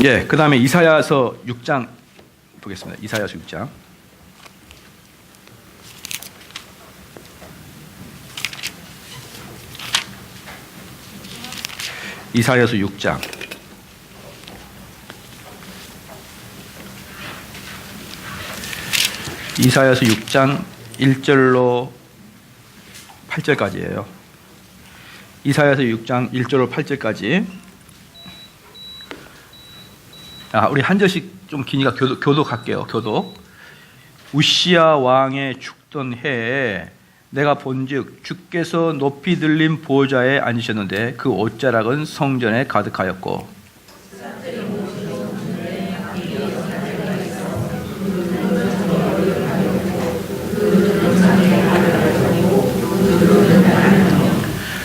예, 그 다음에 이사야서 6장 보겠습니다. 이사야서 6장. 이사야서 6장. 이사야서 6장 1절로 8절까지예요. 이사야서 6장 1절로 8절까지. 우리 한 절씩 좀 기니까 교독할게요. 교독. 우시야 왕의 죽던 해에 내가 본즉 주께서 높이 들린 보좌에 앉으셨는데 그 옷자락은 성전에 가득하였고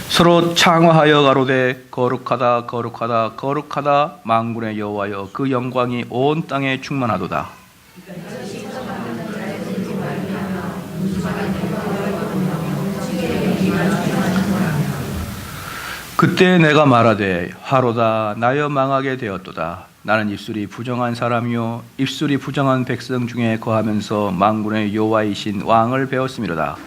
서로 창화하여 가로되 거룩하다 거룩하다 거룩하다 만군의 여호와여 그 영광이 온 땅에 충만하도다. 그때 내가 말하되 화로다 나여 망하게 되었도다. 나는 입술이 부정한 사람이요 입술이 부정한 백성 중에 거하면서 만군의 여호와이신 왕을 배웠음이로다.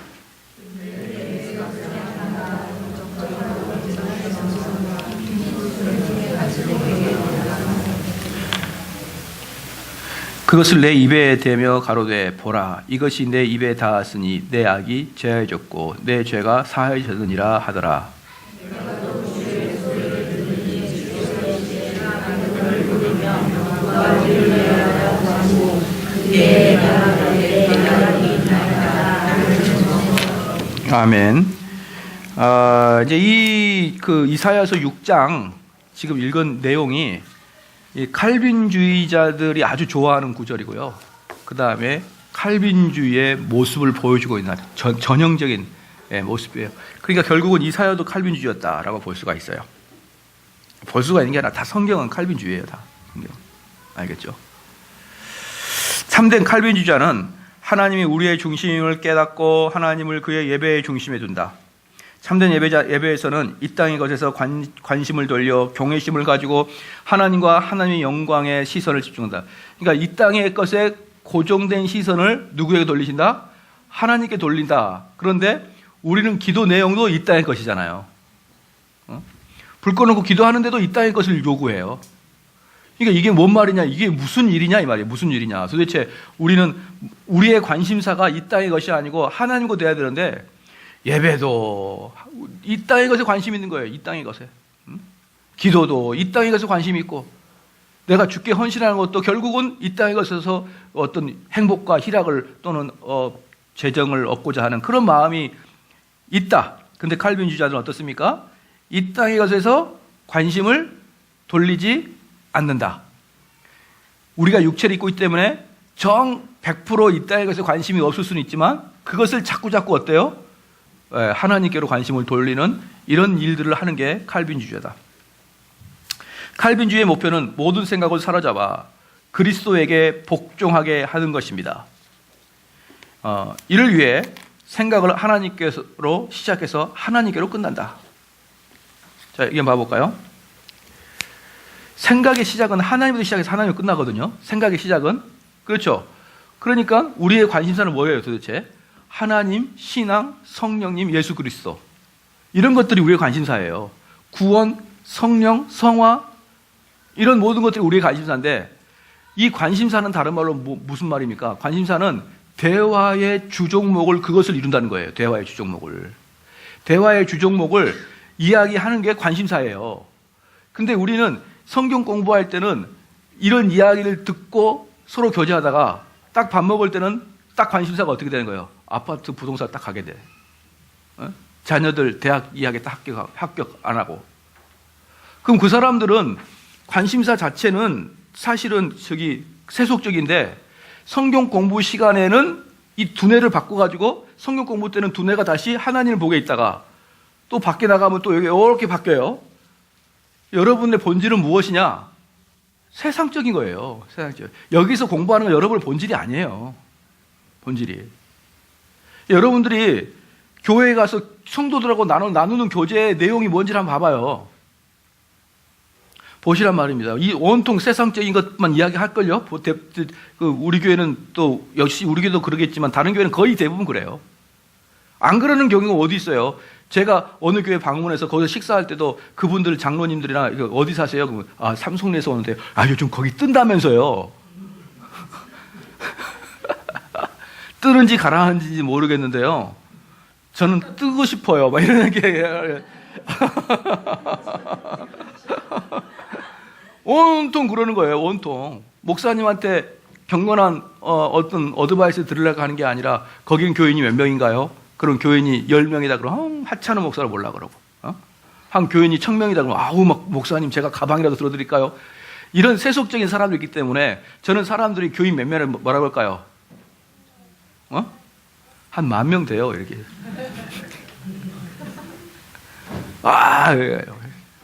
그것을 내 입에 대며 가로되 보라 이것이 내 입에 닿았으니 내 악이 제하여졌고 내 죄가 사하여졌느니라 하더라. 아멘. 이제 이사야서 6장 지금 읽은 내용이 이 칼빈주의자들이 아주 좋아하는 구절이고요. 그 다음에 칼빈주의의 모습을 보여주고 있는 전형적인 모습이에요. 그러니까 결국은 이사야도 칼빈주의였다라고 볼 수가 있어요. 볼 수가 있는 게 아니라 다 성경은 칼빈주의예요. 다 성경. 알겠죠? 참된 칼빈주의자는 하나님이 우리의 중심을 깨닫고 하나님을 그의 예배의 중심에 둔다. 참된 예배에서는 이 땅의 것에서 관심을 돌려 경외심을 가지고 하나님과 하나님의 영광에 시선을 집중한다. 그러니까 이 땅의 것에 고정된 시선을 누구에게 돌리신다? 하나님께 돌린다. 그런데 우리는 기도 내용도 이 땅의 것이잖아요. 불 꺼놓고 기도하는데도 이 땅의 것을 요구해요. 그러니까 이게 뭔 말이냐? 이게 무슨 일이냐? 이 말이에요. 무슨 일이냐? 도대체 우리는 우리의 관심사가 이 땅의 것이 아니고 하나님과 돼야 되는데 예배도 이 땅의 것에 관심 있는 거예요. 이 땅의 것에. 기도도 이 땅의 것에 관심이 있고 내가 주께 헌신하는 것도 결국은 이 땅의 것에서 어떤 행복과 희락을 또는 재정을 얻고자 하는 그런 마음이 있다. 근데 칼빈주의자들은 어떻습니까? 이 땅의 것에서 관심을 돌리지 않는다. 우리가 육체를 입고 있기 때문에 100% 이 땅의 것에 관심이 없을 수는 있지만 그것을 자꾸 어때요? 하나님께로 관심을 돌리는 이런 일들을 하는 게 칼빈주의다. 칼빈주의의 목표는 모든 생각을 사로잡아 그리스도에게 복종하게 하는 것입니다. 이를 위해 생각을 하나님께로 시작해서 하나님께로 끝난다. 자, 이게 봐볼까요? 생각의 시작은 하나님부터 시작해서 하나님으로 끝나거든요. 생각의 시작은. 그렇죠. 그러니까 우리의 관심사는 뭐예요 도대체? 하나님, 신앙, 성령님, 예수 그리스도. 이런 것들이 우리의 관심사예요. 구원, 성령, 성화 이런 모든 것들이 우리의 관심사인데 이 관심사는 다른 말로 무슨 말입니까? 관심사는 대화의 주종목을 그것을 이룬다는 거예요. 대화의 주종목을. 대화의 주종목을 이야기하는 게 관심사예요. 근데 우리는 성경 공부할 때는 이런 이야기를 듣고 서로 교제하다가 딱 밥 먹을 때는 딱 관심사가 어떻게 되는 거예요? 아파트 부동산 딱 가게 돼. 자녀들 대학 이야기 딱 합격 안 하고. 그럼 그 사람들은 관심사 자체는 사실은 세속적인데 성경 공부 시간에는 이 두뇌를 바꿔가지고 성경 공부 때는 두뇌가 다시 하나님을 보게 있다가 또 밖에 나가면 또 여기 이렇게 바뀌어요. 여러분의 본질은 무엇이냐? 세상적인 거예요. 세상적. 여기서 공부하는 건 여러분의 본질이 아니에요. 본질이. 여러분들이 교회에 가서 성도들하고 나누는 교제의 내용이 뭔지를 한번 봐봐요. 보시란 말입니다. 이 온통 세상적인 것만 이야기할걸요? 우리 교회는 또, 역시 우리 교회도 그러겠지만 다른 교회는 거의 대부분 그래요. 안 그러는 경우가 어디 있어요? 제가 어느 교회 방문해서 거기서 식사할 때도 그분들 장로님들이나 어디 사세요? 그러면 아, 삼성리에서 오는데 아, 요즘 거기 뜬다면서요. 뜨는지 가라앉는지 모르겠는데요. 저는 뜨고 싶어요. 막 이러는 게. 온통 그러는 거예요. 온통. 목사님한테 경건한 어떤 어드바이스 들으려고 하는 게 아니라 거긴 교인이 몇 명인가요? 그럼 교인이 10명이다 그러면 하찮은 목사를 몰라 그러고 한 교인이 1000명이다 그러면 아우 막 목사님 제가 가방이라도 들어드릴까요? 이런 세속적인 사람들이 있기 때문에 저는 사람들이 교인 몇 명을 뭐라고 할까요? 한 10,000명 돼요 이렇게.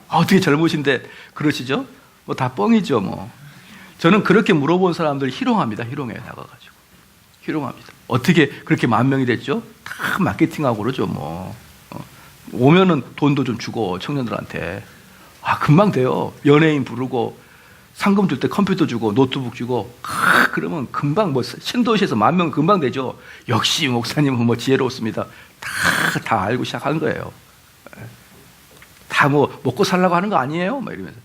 어떻게 젊으신데 그러시죠? 뭐 다 뻥이죠 뭐. 저는 그렇게 물어본 사람들 희롱합니다. 희롱해요. 나가가지고 희롱합니다. 어떻게 그렇게 10,000명이 됐죠? 다 마케팅하고 그러죠 뭐. 오면은 돈도 좀 주고 청년들한테 금방 돼요. 연예인 부르고 상금 줄 때 컴퓨터 주고 노트북 주고 그러면 금방 뭐 신도시에서 10,000명 금방 되죠. 역시 목사님은 뭐 지혜로웠습니다. 다 알고 시작한 거예요. 다 뭐 먹고 살라고 하는 거 아니에요? 막 이러면서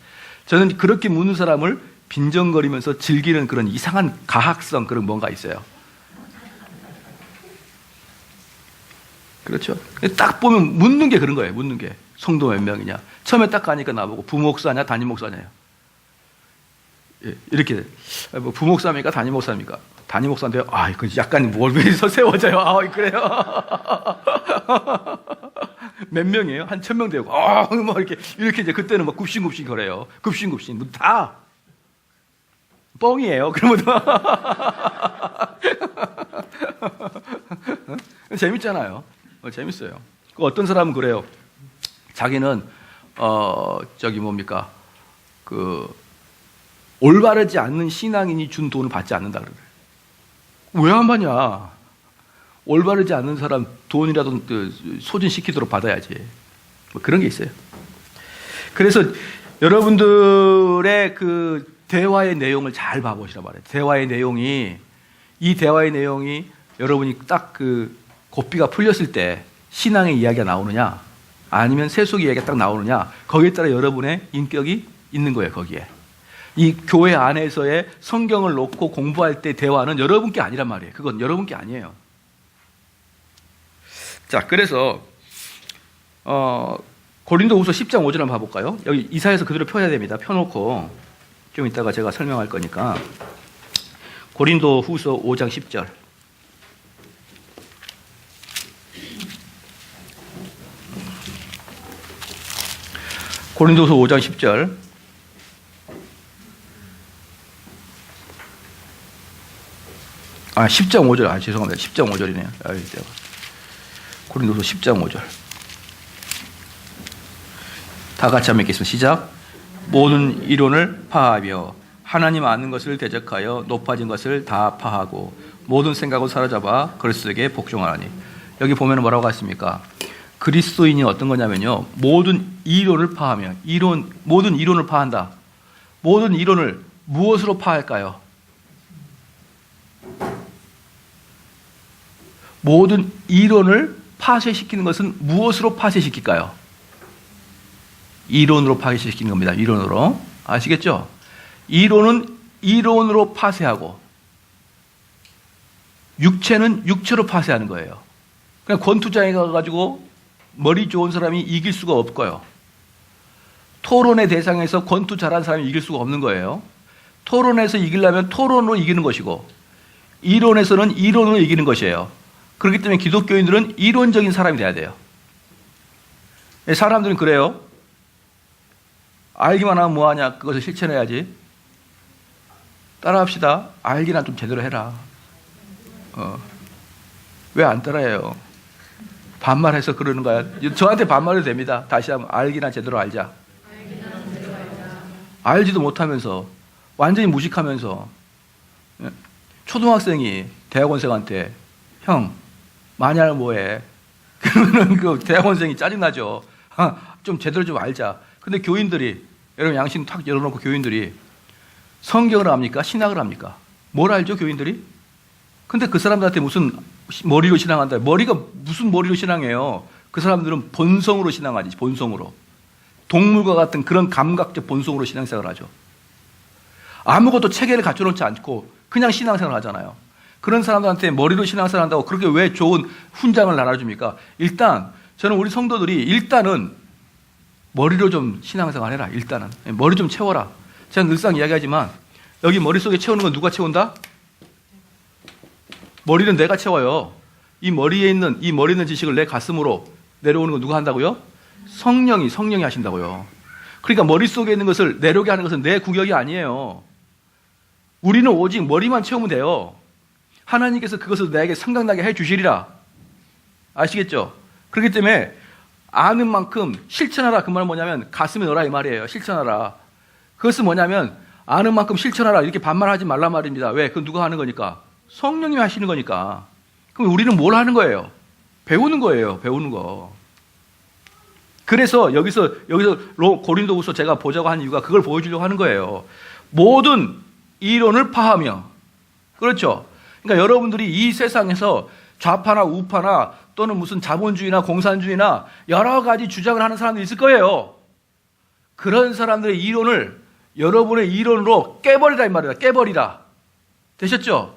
저는 그렇게 묻는 사람을 빈정거리면서 즐기는 그런 이상한 가학성 그런 뭔가 있어요. 그렇죠? 딱 보면 묻는 게 그런 거예요. 묻는 게 성도 몇 명이냐? 처음에 딱 가니까 나보고 부목사냐 담임 목사냐요. 예, 이렇게 뭐 부목사입니까 담임 목사입니까? 담임 목사인데요. 그 약간 멀리서 세워져요. 그래요. 몇 명이에요? 한 1,000명 되고, 뭐 이렇게 이제 그때는 막 굽신굽신 거래요. 굽신굽신. 다 뻥이에요. 그러면 재밌잖아요. 재밌어요. 어떤 사람은 그래요. 자기는, 올바르지 않는 신앙인이 준 돈을 받지 않는다 그래요. 왜 안 받냐? 올바르지 않는 사람 돈이라도 소진시키도록 받아야지. 뭐 그런 게 있어요. 그래서 여러분들의 그 대화의 내용을 잘 봐보시라 말이에요. 이 대화의 내용이 여러분이 딱 그 고삐가 풀렸을 때 신앙의 이야기가 나오느냐, 아니면 세속 이야기가 딱 나오느냐, 거기에 따라 여러분의 인격이 있는 거예요, 거기에. 이 교회 안에서의 성경을 놓고 공부할 때 대화는 여러분께 아니란 말이에요. 그건 여러분께 아니에요. 자, 그래서 고린도후서 10장 5절 한번 봐볼까요? 여기 이사야서 그대로 펴야 됩니다. 펴놓고 좀 이따가 제가 설명할 거니까. 고린도후서 5장 10절. 고린도후서 5장 10절. 아, 10장 5절. 아, 죄송합니다. 10장 5절이네요. 고린도서 10장 5절. 다 같이 한번 읽겠습니다. 시작. 모든 이론을 파하며 하나님 아는 것을 대적하여 높아진 것을 다 파하고 모든 생각을 사로잡아 그리스도에게 복종하나니. 여기 보면 뭐라고 했습니까? 그리스도인이 어떤 거냐면요, 모든 이론을 파하며, 모든 이론을 파한다. 모든 이론을 무엇으로 파할까요? 모든 이론을 파쇄시키는 것은 무엇으로 파쇄시킬까요? 이론으로 파쇄시키는 겁니다. 이론으로. 아시겠죠? 이론은 이론으로 파쇄하고 육체는 육체로 파쇄하는 거예요. 그냥 권투장에 가가지고 머리 좋은 사람이 이길 수가 없고요. 토론의 대상에서 권투 잘하는 사람이 이길 수가 없는 거예요. 토론에서 이기려면 토론으로 이기는 것이고 이론에서는 이론으로 이기는 것이에요. 그렇기 때문에 기독교인들은 이론적인 사람이 돼야 돼요. 사람들은 그래요. 알기만 하면 뭐하냐, 그것을 실천해야지. 따라합시다. 알기나 좀 제대로 해라. 왜 안 따라해요? 반말해서 그러는 거야. 저한테 반말해도 됩니다. 다시 한번 알기나 제대로 알자. 알지도 못하면서 완전히 무식하면서 초등학생이 대학원생한테 형 많이 알면 뭐해? 그러면 그 대학원생이 짜증나죠. 좀 제대로 좀 알자. 근데 교인들이 여러분 양심 탁 열어놓고 교인들이 성경을 합니까? 신학을 합니까? 뭘 알죠, 교인들이? 근데 그 사람들한테 무슨 머리로 신앙한다. 머리가 무슨 머리로 신앙해요? 그 사람들은 본성으로 신앙하지, 본성으로. 동물과 같은 그런 감각적 본성으로 신앙생활을 하죠. 아무것도 체계를 갖춰놓지 않고 그냥 신앙생활을 하잖아요. 그런 사람들한테 머리로 신앙생활을 한다고 그렇게 왜 좋은 훈장을 나눠줍니까? 일단 저는 우리 성도들이 일단은 머리로 좀 신앙생활 해라. 일단은 머리 좀 채워라. 제가 늘상 이야기하지만 여기 머릿속에 채우는 건 누가 채운다? 머리는 내가 채워요. 이 머리 있는 지식을 내 가슴으로 내려오는 건 누가 한다고요? 성령이 하신다고요. 그러니까 머릿속에 있는 것을 내려오게 하는 것은 내 구역이 아니에요. 우리는 오직 머리만 채우면 돼요. 하나님께서 그것을 나에게 생각나게 해 주시리라. 아시겠죠? 그렇기 때문에 아는 만큼 실천하라. 그 말은 뭐냐면 가슴에 넣어라 이 말이에요. 실천하라. 그것은 뭐냐면 아는 만큼 실천하라. 이렇게 반말하지 말란 말입니다. 왜? 그건 누가 하는 거니까? 성령님이 하시는 거니까. 그럼 우리는 뭘 하는 거예요? 배우는 거예요. 배우는 거. 그래서 여기서 고린도후서 제가 보자고 한 이유가 그걸 보여주려고 하는 거예요. 모든 이론을 파하며. 그렇죠? 그러니까 여러분들이 이 세상에서 좌파나 우파나 또는 무슨 자본주의나 공산주의나 여러 가지 주장을 하는 사람들이 있을 거예요. 그런 사람들의 이론을 여러분의 이론으로 깨버리라 이 말이다. 깨버리라. 되셨죠?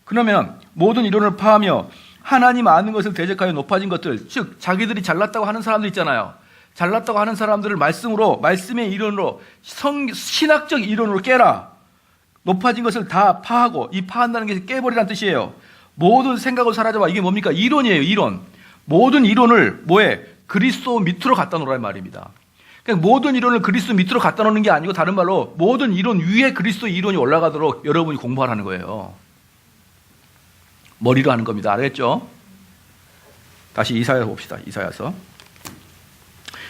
그러면 모든 이론을 파하며 하나님 아는 것을 대적하여 높아진 것들, 즉 자기들이 잘났다고 하는 사람들 있잖아요. 잘났다고 하는 사람들을 말씀의 이론으로 신학적 이론으로 깨라. 높아진 것을 다 파하고, 이 파한다는 게 깨버리라는 뜻이에요. 모든 생각을 사라져봐. 이게 뭡니까? 이론이에요. 이론. 모든 이론을 뭐에? 그리스도 밑으로 갖다 놓으라는 말입니다. 그러니까 모든 이론을 그리스도 밑으로 갖다 놓는 게 아니고 다른 말로 모든 이론 위에 그리스도 이론이 올라가도록 여러분이 공부하라는 거예요. 머리로 하는 겁니다. 알겠죠? 다시 이사야서 봅시다. 이사야서.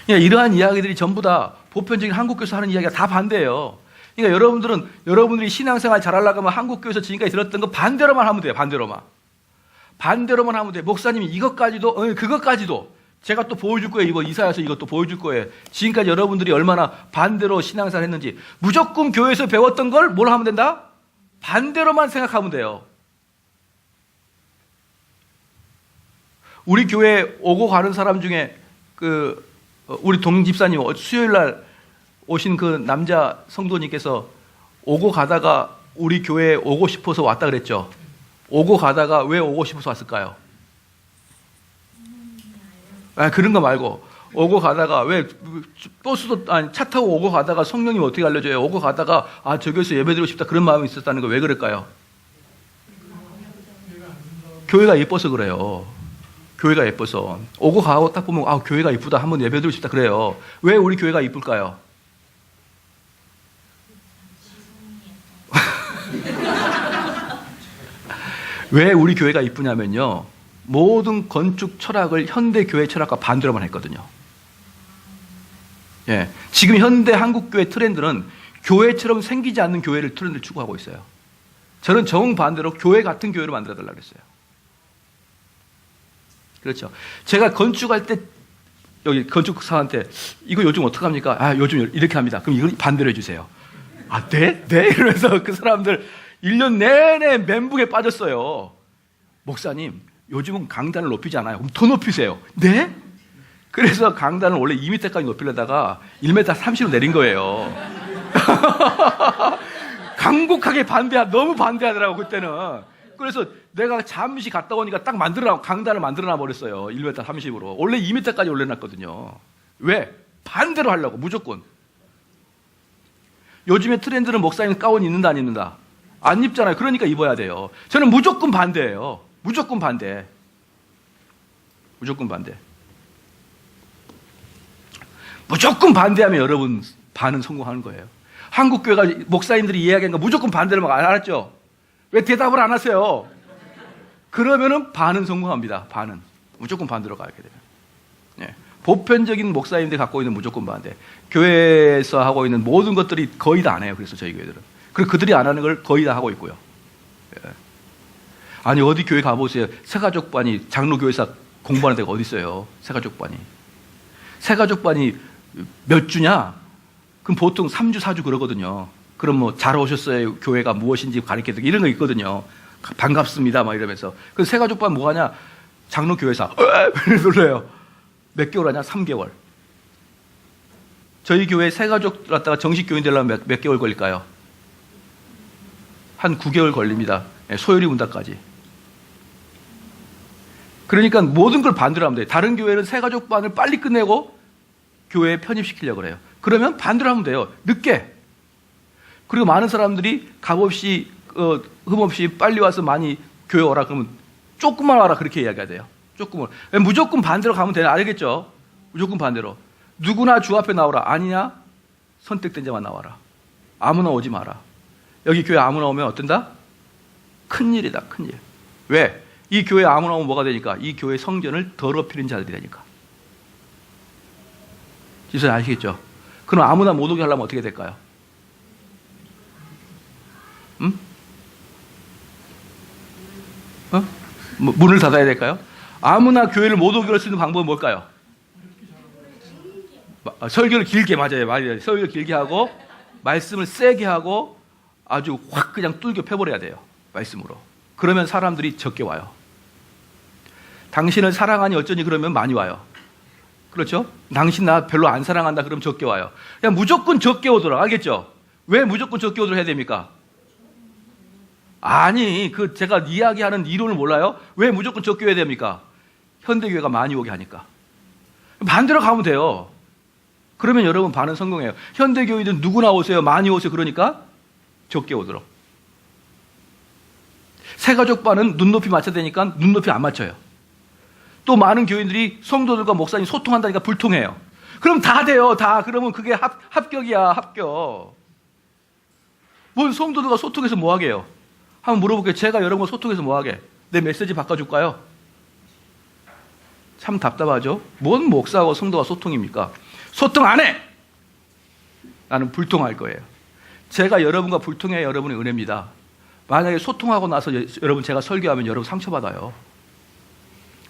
이러한 이야기들이 전부 다 보편적인 한국교회에서 하는 이야기가 다 반대예요. 그러니까 여러분들이 신앙생활 잘하려고 하면 한국교회에서 지금까지 들었던 거 반대로만 하면 돼요. 반대로만 하면 돼요. 목사님이 이것까지도, 그것까지도 제가 또 보여줄 거예요. 이번 이사야서 이것도 보여줄 거예요. 지금까지 여러분들이 얼마나 반대로 신앙생활 했는지. 무조건 교회에서 배웠던 걸 뭘 하면 된다? 반대로만 생각하면 돼요. 우리 교회 오고 가는 사람 중에 우리 동집사님 수요일 날 오신 그 남자 성도님께서 오고 가다가 우리 교회에 오고 싶어서 왔다 그랬죠. 오고 가다가 왜 오고 싶어서 왔을까요? 그런 거 말고 오고 가다가 왜 차 타고 오고 가다가 성령님 어떻게 알려줘요? 오고 가다가 저 교회에서 예배드리고 싶다 그런 마음이 있었다는 거 왜 그럴까요? 교회가 예뻐서 그래요. 교회가 예뻐서 오고 가고 딱 보면 교회가 이쁘다 한번 예배드리고 싶다 그래요. 왜 우리 교회가 이쁠까요? 왜 우리 교회가 이쁘냐면요, 모든 건축 철학을 현대 교회 철학과 반대로만 했거든요. 지금 현대 한국 교회 트렌드는 교회처럼 생기지 않는 교회를 트렌드를 추구하고 있어요. 저는 정반대로 교회 같은 교회를 만들어 달라고 했어요. 그렇죠. 제가 건축할 때 여기 건축사한테 이거 요즘 어떡합니까? 요즘 이렇게 합니다. 그럼 이걸 반대로 해주세요. 네? 이러면서 그 사람들 1년 내내 멘붕에 빠졌어요. 목사님, 요즘은 강단을 높이지 않아요. 그럼 더 높이세요. 네? 그래서 강단을 원래 2m까지 높이려다가 1m 30로 내린 거예요. 강곡하게 너무 반대하더라고, 그때는. 그래서 내가 잠시 갔다 오니까 딱 강단을 만들어놔 버렸어요. 1m 30으로. 원래 2m까지 올려놨거든요. 왜? 반대로 하려고, 무조건. 요즘에 트렌드는 목사님 가운 입는다, 안 입는다? 안 입잖아요. 그러니까 입어야 돼요. 저는 무조건 반대예요. 무조건 반대. 무조건 반대하면 여러분 반은 성공하는 거예요. 한국교회가 목사님들이 이야기한 거 무조건 반대를 막 안 알았죠? 왜 대답을 안 하세요? 그러면은 반은 성공합니다. 반은. 무조건 반대로 가게 돼요. 보편적인 목사님들이 갖고 있는 무조건 반대. 교회에서 하고 있는 모든 것들이 거의 다 안 해요. 그래서 저희 교회들은. 그리고 그들이 안 하는 걸 거의 다 하고 있고요. 아니, 어디 교회 가보세요. 새가족반이 장로교회에서 공부하는 데가 어디 있어요? 새가족반이 몇 주냐? 그럼 보통 3주, 4주 그러거든요. 그럼 뭐 잘 오셨어요. 교회가 무엇인지 가르쳐드리고 이런 거 있거든요. 반갑습니다. 막 이러면서. 그래서 새가족반 뭐 하냐? 장로 교회사. 놀래요. 몇 개월 하냐? 3개월. 저희 교회 새가족 갖다가 정식 교인 되려면 몇 개월 걸릴까요? 한 9개월 걸립니다. 소요리 문답까지. 그러니까 모든 걸 반대로 하면 돼요. 다른 교회는 새가족반을 빨리 끝내고 교회에 편입시키려고 그래요. 그러면 반대로 하면 돼요. 늦게. 그리고 많은 사람들이 값없이 흠없이 빨리 와서 많이 교회 오라 그러면 조금만 와라 그렇게 이야기해야 돼요. 조금만. 무조건 반대로 가면 되나 알겠죠? 무조건 반대로. 누구나 주 앞에 나오라. 아니냐? 선택된 자만 나와라. 아무나 오지 마라. 여기 교회 아무나 오면 어떤다? 큰일이다. 큰일. 왜? 이 교회 아무나 오면 뭐가 되니까? 이 교회 성전을 더럽히는 자들이 되니까. 지금 아시겠죠? 그럼 아무나 못 오게 하려면 어떻게 될까요? 응? 문을 닫아야 될까요? 아무나 교회를 못 오게 할 수 있는 방법은 뭘까요? 설교를 길게, 맞아요. 설교를 길게 하고 말씀을 세게 하고 아주 확 그냥 뚫겨 펴버려야 돼요. 말씀으로. 그러면 사람들이 적게 와요. 당신을 사랑하니 어쩌니 그러면 많이 와요. 그렇죠? 당신 나 별로 안 사랑한다 그러면 적게 와요. 그냥 무조건 적게 오더라. 알겠죠? 왜 무조건 적게 오도록 해야 됩니까? 아니, 제가 이야기하는 이론을 몰라요? 왜 무조건 적게 해야 됩니까? 현대교회가 많이 오게 하니까. 반대로 가면 돼요. 그러면 여러분 반은 성공해요. 현대교회든 누구나 오세요. 많이 오세요. 그러니까 적게 오도록. 새가족반은 눈높이 맞춰야 되니까 눈높이 안 맞춰요. 또 많은 교인들이 성도들과 목사님 소통한다니까 불통해요. 그럼 다 돼요. 다. 그러면 그게 합격이야. 합격. 뭔 성도들과 소통해서 뭐 하게요? 한번 물어볼게요. 제가 여러분과 소통해서 뭐 하게? 내 메시지 바꿔줄까요? 참 답답하죠? 뭔 목사하고 성도가 소통입니까? 소통 안 해! 나는 불통할 거예요. 제가 여러분과 불통해야 여러분의 은혜입니다. 만약에 소통하고 나서 여러분 제가 설교하면 여러분 상처받아요.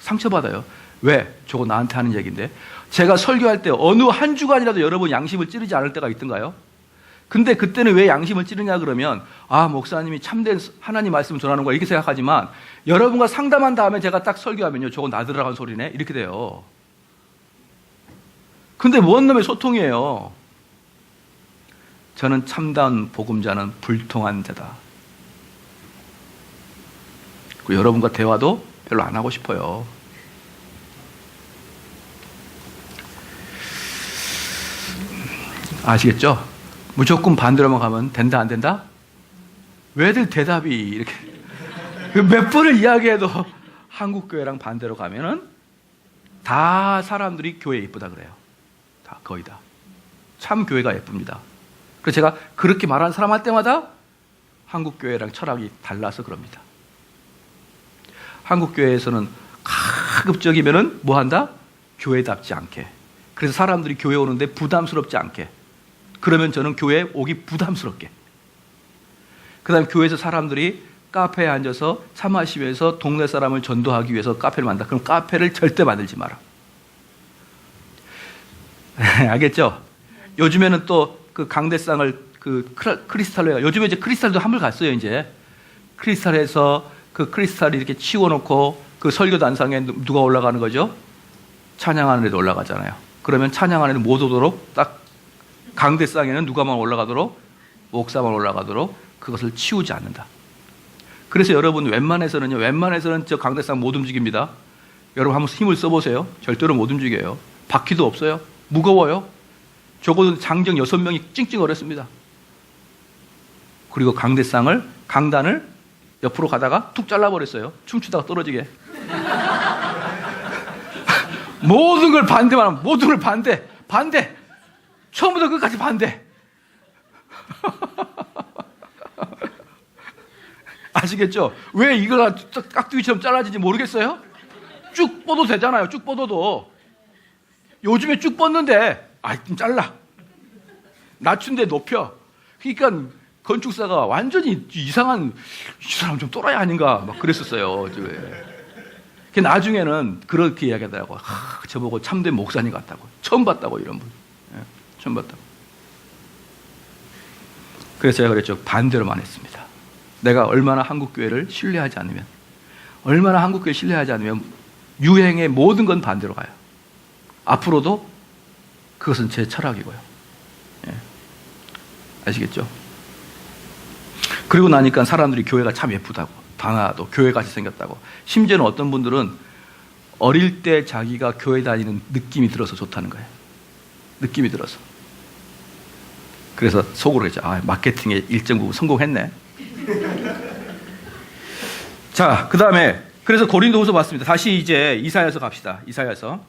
상처받아요. 왜? 저거 나한테 하는 얘기인데. 제가 설교할 때 어느 한 주간이라도 여러분 양심을 찌르지 않을 때가 있던가요? 근데 그때는 왜 양심을 찌르냐 그러면 목사님이 참된 하나님 말씀을 전하는 거야 이렇게 생각하지만 여러분과 상담한 다음에 제가 딱 설교하면요 저거 나들어간 소리네 이렇게 돼요. 근데 뭔 놈의 소통이에요. 저는 참다운 복음자는 불통한 자다. 그리고 여러분과 대화도 별로 안 하고 싶어요. 아시겠죠? 무조건 반대로만 가면 된다 안 된다? 왜들 대답이 이렇게 몇 번을 이야기해도 한국교회랑 반대로 가면은 다 사람들이 교회 예쁘다 그래요. 다 거의 다. 참 교회가 예쁩니다. 그래서 제가 그렇게 말하는 사람 할 때마다 한국교회랑 철학이 달라서 그럽니다. 한국교회에서는 가급적이면은 뭐 한다? 교회답지 않게. 그래서 사람들이 교회 오는데 부담스럽지 않게. 그러면 저는 교회에 오기 부담스럽게. 그 다음에 교회에서 사람들이 카페에 앉아서 차 마시면서 동네 사람을 전도하기 위해서 카페를 만든다. 그럼 카페를 절대 만들지 마라. 알겠죠? 요즘에는 또 그 강대상을 크리스탈로 해요. 요즘에 이제 크리스탈도 한물 갔어요, 이제. 크리스탈에서 그 크리스탈이 이렇게 치워놓고 그 설교단상에 누가 올라가는 거죠? 찬양하는 애도 올라가잖아요. 그러면 찬양하는 애도 못 오도록 딱 강대상에는 누가만 올라가도록 목사만 올라가도록 그것을 치우지 않는다. 그래서 여러분 웬만해서는 저 강대상 못 움직입니다. 여러분 한번 힘을 써보세요. 절대로 못 움직여요. 바퀴도 없어요. 무거워요. 적어도 장정 6명이 찡찡거렸습니다. 그리고 강단을 옆으로 가다가 툭 잘라버렸어요. 춤추다가 떨어지게. 모든 걸 반대만 하면 모든 걸 반대. 처음부터 끝까지 반대. 아시겠죠? 왜 이거가 깍두기처럼 잘라지는지 모르겠어요? 쭉 뻗어도 되잖아요. 쭉 뻗어도. 요즘에 쭉 뻗는데 좀 잘라. 낮춘데 높여. 그러니까 건축사가 완전히 이 사람 좀 또라이 아닌가 막 그랬었어요. 나중에는 그렇게 이야기하더라고. 저보고 참된 목사님 같다고. 처음 봤다고 이런 분. 처음 봤다고. 그래서 제가 그랬죠. 반대로만 했습니다. 내가 얼마나 한국교회를 신뢰하지 않으면, 얼마나 한국교회 신뢰하지 않으면 유행의 모든 건 반대로 가요. 앞으로도 그것은 제 철학이고요. 예. 아시겠죠? 그리고 나니까 사람들이 교회가 참 예쁘다고, 단아도 교회같이 생겼다고, 심지어는 어떤 분들은 어릴 때 자기가 교회 다니는 느낌이 들어서 좋다는 거예요. 느낌이 들어서. 그래서 속으로 했죠. 아, 마케팅에 일정 부분 성공했네. 자, 그 다음에 그래서 고린도후서 봤습니다. 다시 이제 이사야서 갑시다. 이사야서.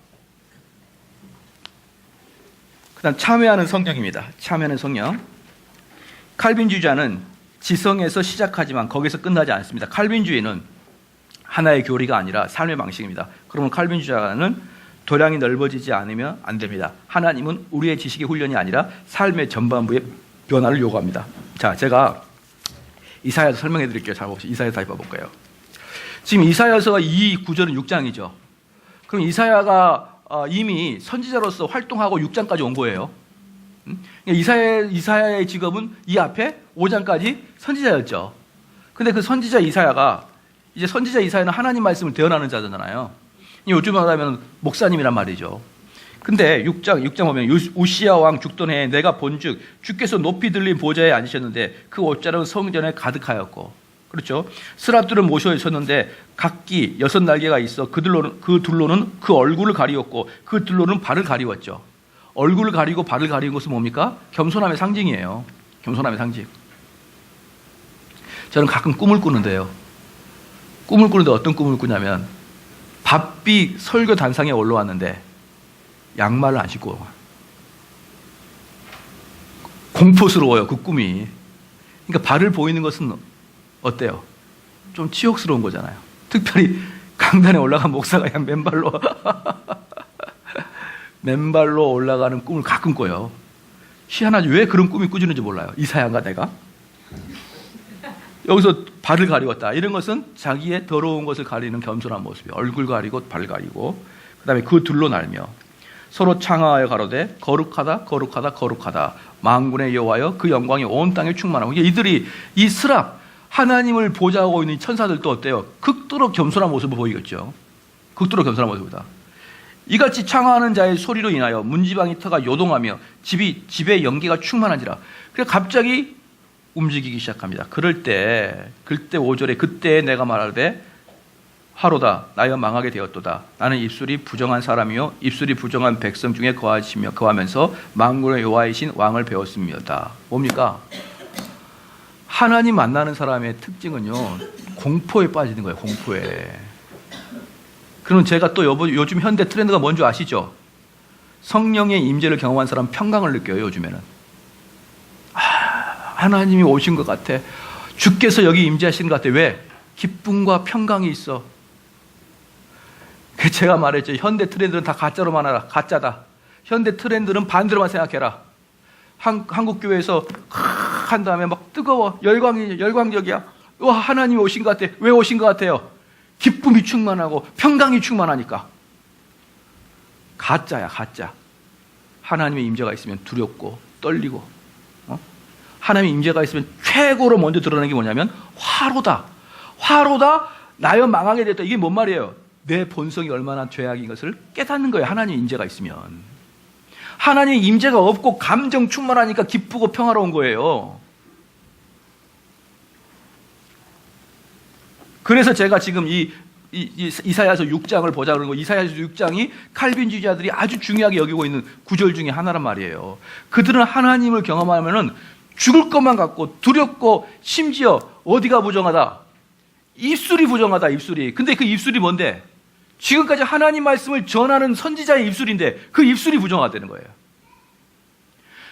그 다음 참회하는 성령입니다. 참회하는 성령. 칼빈주의자는 지성에서 시작하지만 거기서 끝나지 않습니다. 칼빈주의는 하나의 교리가 아니라 삶의 방식입니다. 그러면 칼빈주의자는 도량이 넓어지지 않으면 안 됩니다. 하나님은 우리의 지식의 훈련이 아니라 삶의 전반부의 변화를 요구합니다. 자, 제가 이사야서 설명해 드릴게요. 잘 봅시다. 이사야서 다시 봐볼까요? 지금 이사야서가 이 구절은 6장이죠. 그럼 이사야가 이미 선지자로서 활동하고 6장까지 온 거예요. 이사야의 직업은 이 앞에 5장까지 선지자였죠. 근데 그 선지자 이사야가, 이제 선지자 이사야는 하나님 말씀을 대언하는 자잖아요. 요즘 말하면 목사님이란 말이죠. 근데 6장 보면 우시야 왕 죽던 해에 내가 본즉 주께서 높이 들린 보좌에 앉으셨는데 그 옷자락은 성전에 가득하였고, 그렇죠? 스랍들은 모셔 있었는데 각기 6날개가 있어 그 둘로는 그 얼굴을 가리웠고 그 둘로는 발을 가리웠죠. 얼굴을 가리고 발을 가리는 것은 뭡니까? 겸손함의 상징이에요. 겸손함의 상징. 저는 가끔 꿈을 꾸는데요. 꿈을 꾸는데 어떤 꿈을 꾸냐면 바삐 설교 단상에 올라왔는데 양말을 안 신고 공포스러워요. 그 꿈이. 그러니까 발을 보이는 것은 어때요? 좀 치욕스러운 거잖아요. 특별히 강단에 올라간 목사가 그냥 맨발로 올라가는 꿈을 가끔 꿔요. 희한하지. 왜 그런 꿈이 꾸지는지 몰라요. 이사야인가 내가? 여기서 발을 가리웠다. 이런 것은 자기의 더러운 것을 가리는 겸손한 모습이에요. 얼굴 가리고 발 가리고, 그 다음에 그 둘로 날며 서로 창하하여 가로되 거룩하다 거룩하다 거룩하다 만군의 여호와여 그 영광이 온 땅에 충만하고. 이들이 이 스랍 하나님을 보좌하고 있는 천사들도 어때요? 극도로 겸손한 모습을 보이겠죠. 극도로 겸손한 모습이다. 이같이 창하하는 자의 소리로 인하여 문지방이 터가 요동하며 집에 연기가 충만하니라. 그래서 갑자기 움직이기 시작합니다. 그럴 때 5절에 그때 내가 말하되 하로다 나여 망하게 되었도다. 나는 입술이 부정한 사람이요 입술이 부정한 백성 중에 거하면서 만군의 여호와이신 왕을 배웠습니다. 뭡니까? 하나님 만나는 사람의 특징은요, 공포에 빠지는 거예요. 공포에. 그럼 제가 또 요즘 현대 트렌드가 뭔지 아시죠? 성령의 임재를 경험한 사람 평강을 느껴요. 요즘에는. 하나님이 오신 것 같아. 주께서 여기 임재하신 것 같아. 왜? 기쁨과 평강이 있어. 제가 말했죠. 현대 트렌드는 다 가짜로만 알아. 가짜다. 현대 트렌드는 반대로만 생각해라. 한국 교회에서 한 다음에 막 뜨거워. 열광적이야. 와, 하나님이 오신 것 같아. 왜 오신 것 같아요? 기쁨이 충만하고 평강이 충만하니까. 가짜야, 가짜. 하나님의 임재가 있으면 두렵고 떨리고, 하나님의 임재가 있으면 최고로 먼저 드러나는 게 뭐냐면 화로다. 화로다. 나여 망하게 됐다. 이게 뭔 말이에요? 내 본성이 얼마나 죄악인 것을 깨닫는 거예요. 하나님의 임재가 있으면. 하나님의 임재가 없고 감정 충만하니까 기쁘고 평화로운 거예요. 그래서 제가 지금 이사야서 6장을 보자 그러고, 이사야서 6장이 칼빈주의자들이 아주 중요하게 여기고 있는 구절 중에 하나란 말이에요. 그들은 하나님을 경험하면은 죽을 것만 같고 두렵고, 심지어 어디가 부정하다? 입술이 부정하다. 입술이. 근데 그 입술이 뭔데? 지금까지 하나님 말씀을 전하는 선지자의 입술인데 그 입술이 부정하다는 거예요.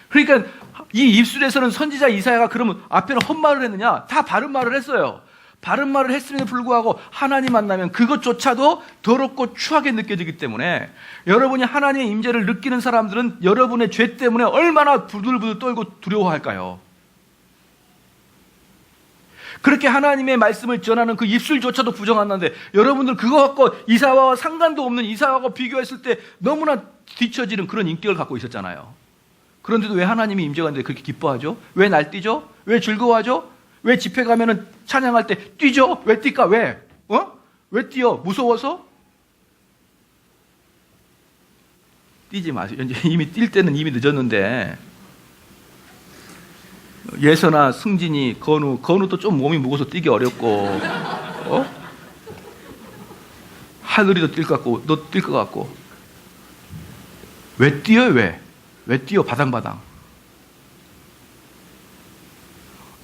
그러니까 이 입술에서는 선지자 이사야가 그러면 앞에는 헛말을 했느냐? 다 바른 말을 했어요. 바른 말을 했음에도 불구하고 하나님 만나면 그것조차도 더럽고 추하게 느껴지기 때문에, 여러분이 하나님의 임재를 느끼는 사람들은 여러분의 죄 때문에 얼마나 부들부들 떨고 두려워할까요? 그렇게 하나님의 말씀을 전하는 그 입술조차도 부정한다는데, 여러분들 그거 갖고 이사야와 상관도 없는 이사야와 비교했을 때 너무나 뒤처지는 그런 인격을 갖고 있었잖아요. 그런데도 왜 하나님이 임재가 있는데 그렇게 기뻐하죠? 왜 날뛰죠? 왜 즐거워하죠? 왜 집회 가면은 찬양할 때 뛰죠? 왜 뛸까? 왜? 왜 뛰어? 무서워서? 뛰지 마세요. 이제 이미 뛸 때는 이미 늦었는데. 예서나 승진이, 건우도 좀 몸이 무거워서 뛰기 어렵고, 하늘이도 뛸 것 같고, 너 뛸 것 같고. 왜 뛰어요, 왜? 왜 뛰어, 바당바당?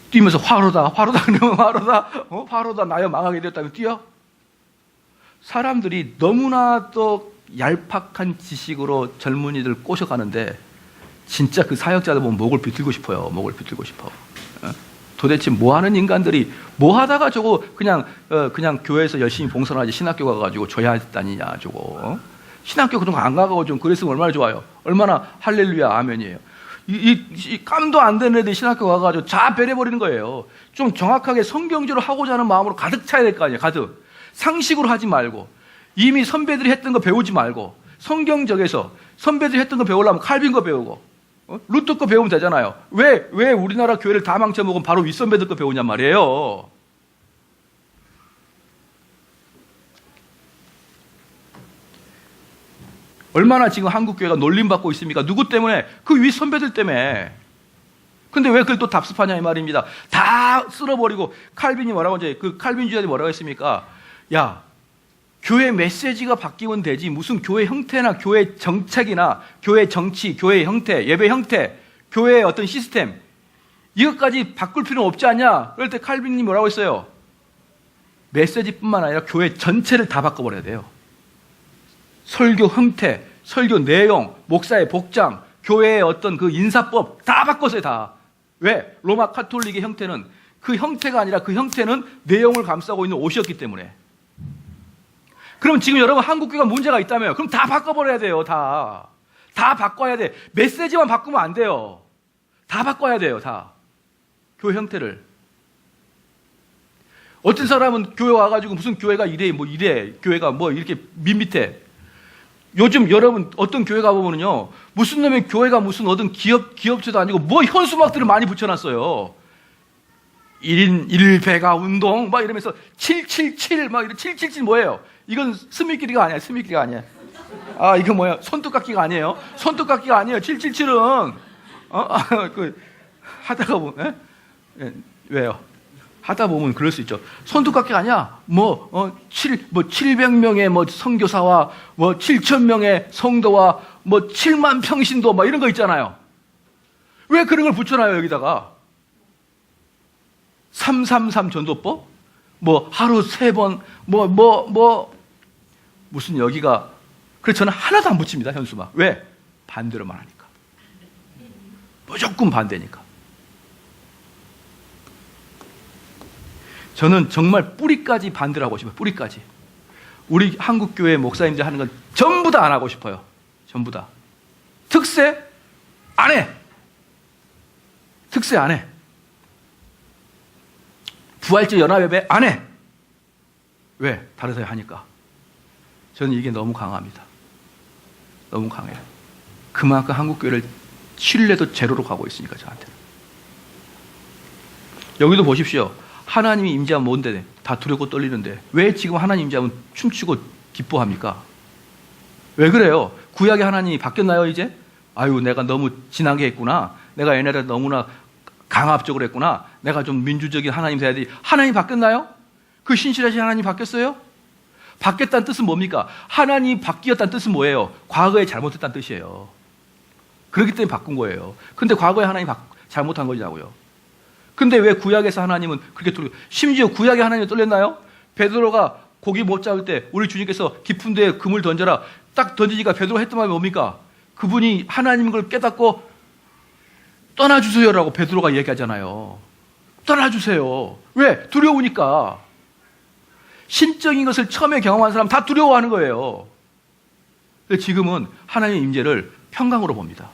뛰면서 화로다, 그러면 화로다, 나여 망하게 되었다면 뛰어? 사람들이 너무나 또 얄팍한 지식으로 젊은이들 꼬셔가는데, 진짜 그 사역자들 보면 목을 비틀고 싶어요. 목을 비틀고 싶어. 도대체 뭐 하는 인간들이 뭐 하다가 저거 그냥 교회에서 열심히 봉사를 하지 신학교 가가지고 줘야 다니냐, 저거. 신학교 그동안 안 가고 좀 그랬으면 얼마나 좋아요. 얼마나 할렐루야, 아멘이에요. 이 깜도 안 되는 애들이 신학교 가가지고 다 배려버리는 거예요. 좀 정확하게 성경적으로 하고자 하는 마음으로 가득 차야 될 거 아니에요, 가득. 상식으로 하지 말고. 이미 선배들이 했던 거 배우지 말고. 성경적에서 선배들이 했던 거 배우려면 칼빈 거 배우고. 루터 거 배우면 되잖아요. 왜 우리나라 교회를 다 망쳐먹으면 바로 윗선배들 거 배우냔 말이에요. 얼마나 지금 한국 교회가 놀림받고 있습니까? 누구 때문에? 그 윗선배들 때문에. 근데 왜 그걸 또 답습하냐 이 말입니다. 다 쓸어버리고 칼빈이 뭐라고 이제 그 칼빈주의자들이 뭐라고 했습니까? 야, 교회 메시지가 바뀌면 되지 무슨 교회 형태나 교회 정책이나 교회 정치, 교회 형태, 예배 형태, 교회의 어떤 시스템 이것까지 바꿀 필요는 없지 않냐? 그럴 때 칼빈이 뭐라고 했어요? 메시지뿐만 아니라 교회 전체를 다 바꿔버려야 돼요. 설교 형태, 설교 내용, 목사의 복장, 교회의 어떤 그 인사법 다 바꿨어요, 다. 왜? 로마 카톨릭의 형태는 그 형태가 아니라 그 형태는 내용을 감싸고 있는 옷이었기 때문에. 그럼 지금 여러분 한국교회가 문제가 있다며요. 그럼 다 바꿔버려야 돼요. 다 바꿔야 돼. 메시지만 바꾸면 안 돼요. 다 바꿔야 돼요. 다. 교회 형태를. 어떤 사람은 교회 와가지고 무슨 교회가 이래 교회가 뭐 이렇게 밋밋해. 요즘 여러분 어떤 교회 가보면요. 무슨 놈의 교회가 무슨 어떤 기업체도 아니고 뭐 현수막들을 많이 붙여놨어요. 1인 1배가 운동 막 이러면서 777 막 이런 777 뭐예요? 이건 스미끼리가 아니야. 스미끼리가 아니야. 아, 이거 뭐야? 손톱깎이가 아니에요. 손톱깎이가 아니에요. 777은 하다가 보면 왜요? 하다 보면 그럴 수 있죠. 손톱깎이가 아니야. 700명의 선교사와 7,000명의 성도와 7만 평신도 이런 거 있잖아요. 왜 그런 걸 붙여놔요, 여기다가? 333 전도법? 하루 3번, 무슨 여기가. 그래서 저는 하나도 안 붙입니다, 현수막. 왜? 반대로만 하니까. 무조건 반대니까. 저는 정말 뿌리까지 반대를 하고 싶어요, 뿌리까지. 우리 한국교회 목사님들 하는 건 전부 다 안 하고 싶어요. 전부 다. 특세? 안 해! 특세 안 해. 부활절 연합예배 안 해. 왜? 다르세요 하니까. 저는 이게 너무 강합니다. 너무 강해요. 그만큼 한국교회를 신뢰도 제로로 가고 있으니까 저한테는. 여기도 보십시오. 하나님이 임재하면 뭔데? 다 두렵고 떨리는데 왜 지금 하나님 임재하면 춤추고 기뻐합니까? 왜 그래요? 구약의 하나님이 바뀌었나요 이제? 아유, 내가 너무 진하게 했구나. 내가 옛날에 너무나 강압적으로 했구나. 내가 좀 민주적인 하나님 돼야 돼. 하나님 바뀌었나요? 그 신실하신 하나님 바뀌었어요? 바뀌었다는 뜻은 뭡니까? 하나님이 바뀌었다는 뜻은 뭐예요? 과거에 잘못했다는 뜻이에요. 그렇기 때문에 바꾼 거예요. 근데 과거에 하나님이 잘못한 거냐고요. 근데 왜 구약에서 하나님은 그렇게 심지어 구약의 하나님이 떨렸나요? 베드로가 고기 못 잡을 때 우리 주님께서 깊은 데에 그물 던져라. 딱 던지니까 베드로가 했던 말이 뭡니까? 그분이 하나님 걸 깨닫고 떠나주세요라고 베드로가 얘기하잖아요. 떠나주세요. 왜? 두려우니까. 신적인 것을 처음에 경험한 사람 다 두려워하는 거예요. 근데 지금은 하나님의 임재를 평강으로 봅니다.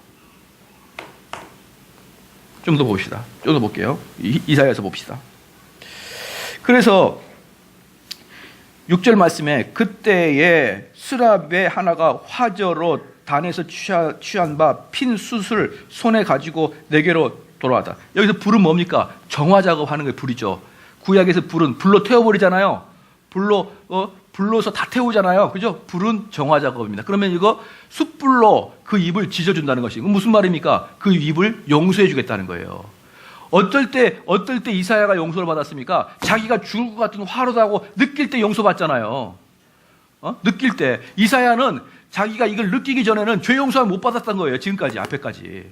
좀 더 봅시다. 좀 더 볼게요. 이사야에서 봅시다. 그래서 6절 말씀에 그때에 스랍의 하나가 화저로 단에서 취한 바 핀 숯을 손에 가지고 내게로 돌아왔다. 여기서 불은 뭡니까? 정화 작업하는 게 불이죠. 구약에서 불은 불로 태워버리잖아요. 불로서 다 태우잖아요. 그죠? 불은 정화 작업입니다. 그러면 이거 숯불로 그 입을 지져준다는 것이 무슨 말입니까? 그 입을 용서해 주겠다는 거예요. 어떨 때 이사야가 용서를 받았습니까? 자기가 죽을 것 같은 화로다고 느낄 때 용서받잖아요. 느낄 때. 이사야는 자기가 이걸 느끼기 전에는 죄 용서를 못 받았던 거예요. 지금까지, 앞에까지.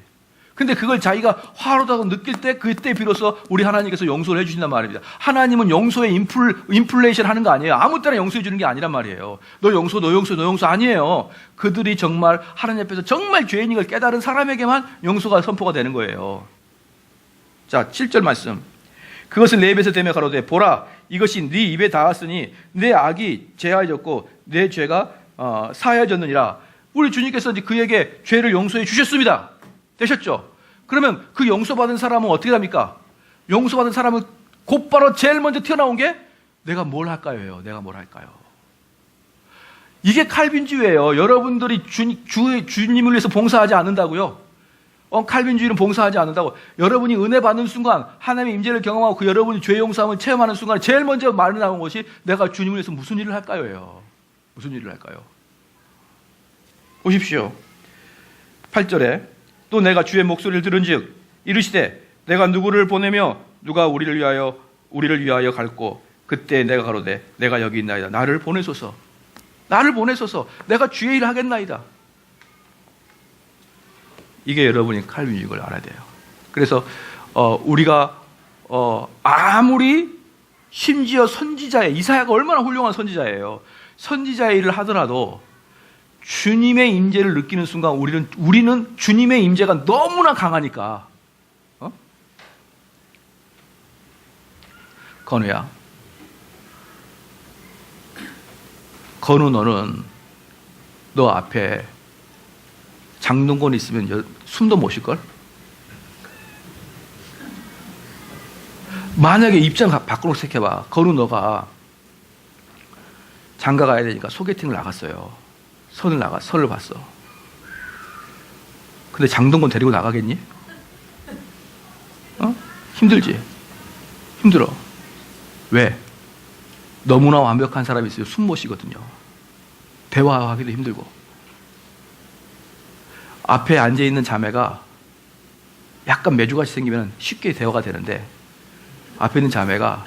근데 그걸 자기가 화로다고 느낄 때, 그때 비로소 우리 하나님께서 용서를 해주신단 말입니다. 하나님은 용서에 인플레이션 하는 거 아니에요. 아무 때나 용서해 주는 게 아니란 말이에요. 너 용서 아니에요. 그들이 정말 하나님 앞에서 정말 죄인인 걸 깨달은 사람에게만 용서가 선포가 되는 거예요. 자, 7절 말씀. 그것을 내 입에서 대며 가로되 보라 이것이 네 입에 닿았으니 내 악이 제하여졌고 내 죄가 사하여졌느니라. 우리 주님께서 이제 그에게 죄를 용서해 주셨습니다. 되셨죠? 그러면 그 용서받은 사람은 어떻게 합니까? 용서받은 사람은 곧바로 제일 먼저 튀어나온 게 내가 뭘 할까요? 내가 뭘 할까요? 이게 칼빈주의예요. 여러분들이 주님을 위해서 봉사하지 않는다고요? 칼빈주의는 봉사하지 않는다고. 여러분이 은혜 받는 순간 하나님의 임재를 경험하고 그 여러분이 죄 용서함을 체험하는 순간 제일 먼저 말이 나온 것이 내가 주님을 위해서 무슨 일을 할까요? 무슨 일을 할까요? 보십시오. 8절에 또 내가 주의 목소리를 들은즉 이르시되 내가 누구를 보내며 누가 우리를 위하여 갈고 그때 내가 가로되 내가 여기 있나이다. 나를 보내소서. 내가 주의 일을 하겠나이다. 이게 여러분이 칼빈주의인 걸 알아야 돼요. 그래서 우리가 아무리 심지어 선지자의 이사야가 얼마나 훌륭한 선지자예요. 선지자의 일을 하더라도 주님의 임재를 느끼는 순간 우리는 주님의 임재가 너무나 강하니까 건우야, 건우 너는 너 앞에 장동건 있으면 숨도 못 쉴걸? 만약에 입장 밖으로 생각해봐. 건우 너가 장가 가야 되니까 소개팅을 나갔어요. 선을 봤어. 근데 장동건 데리고 나가겠니? 힘들지? 힘들어. 왜? 너무나 완벽한 사람이 있어요. 숨 못 쉬거든요. 대화하기도 힘들고. 앞에 앉아있는 자매가 약간 매주같이 생기면 쉽게 대화가 되는데 앞에 있는 자매가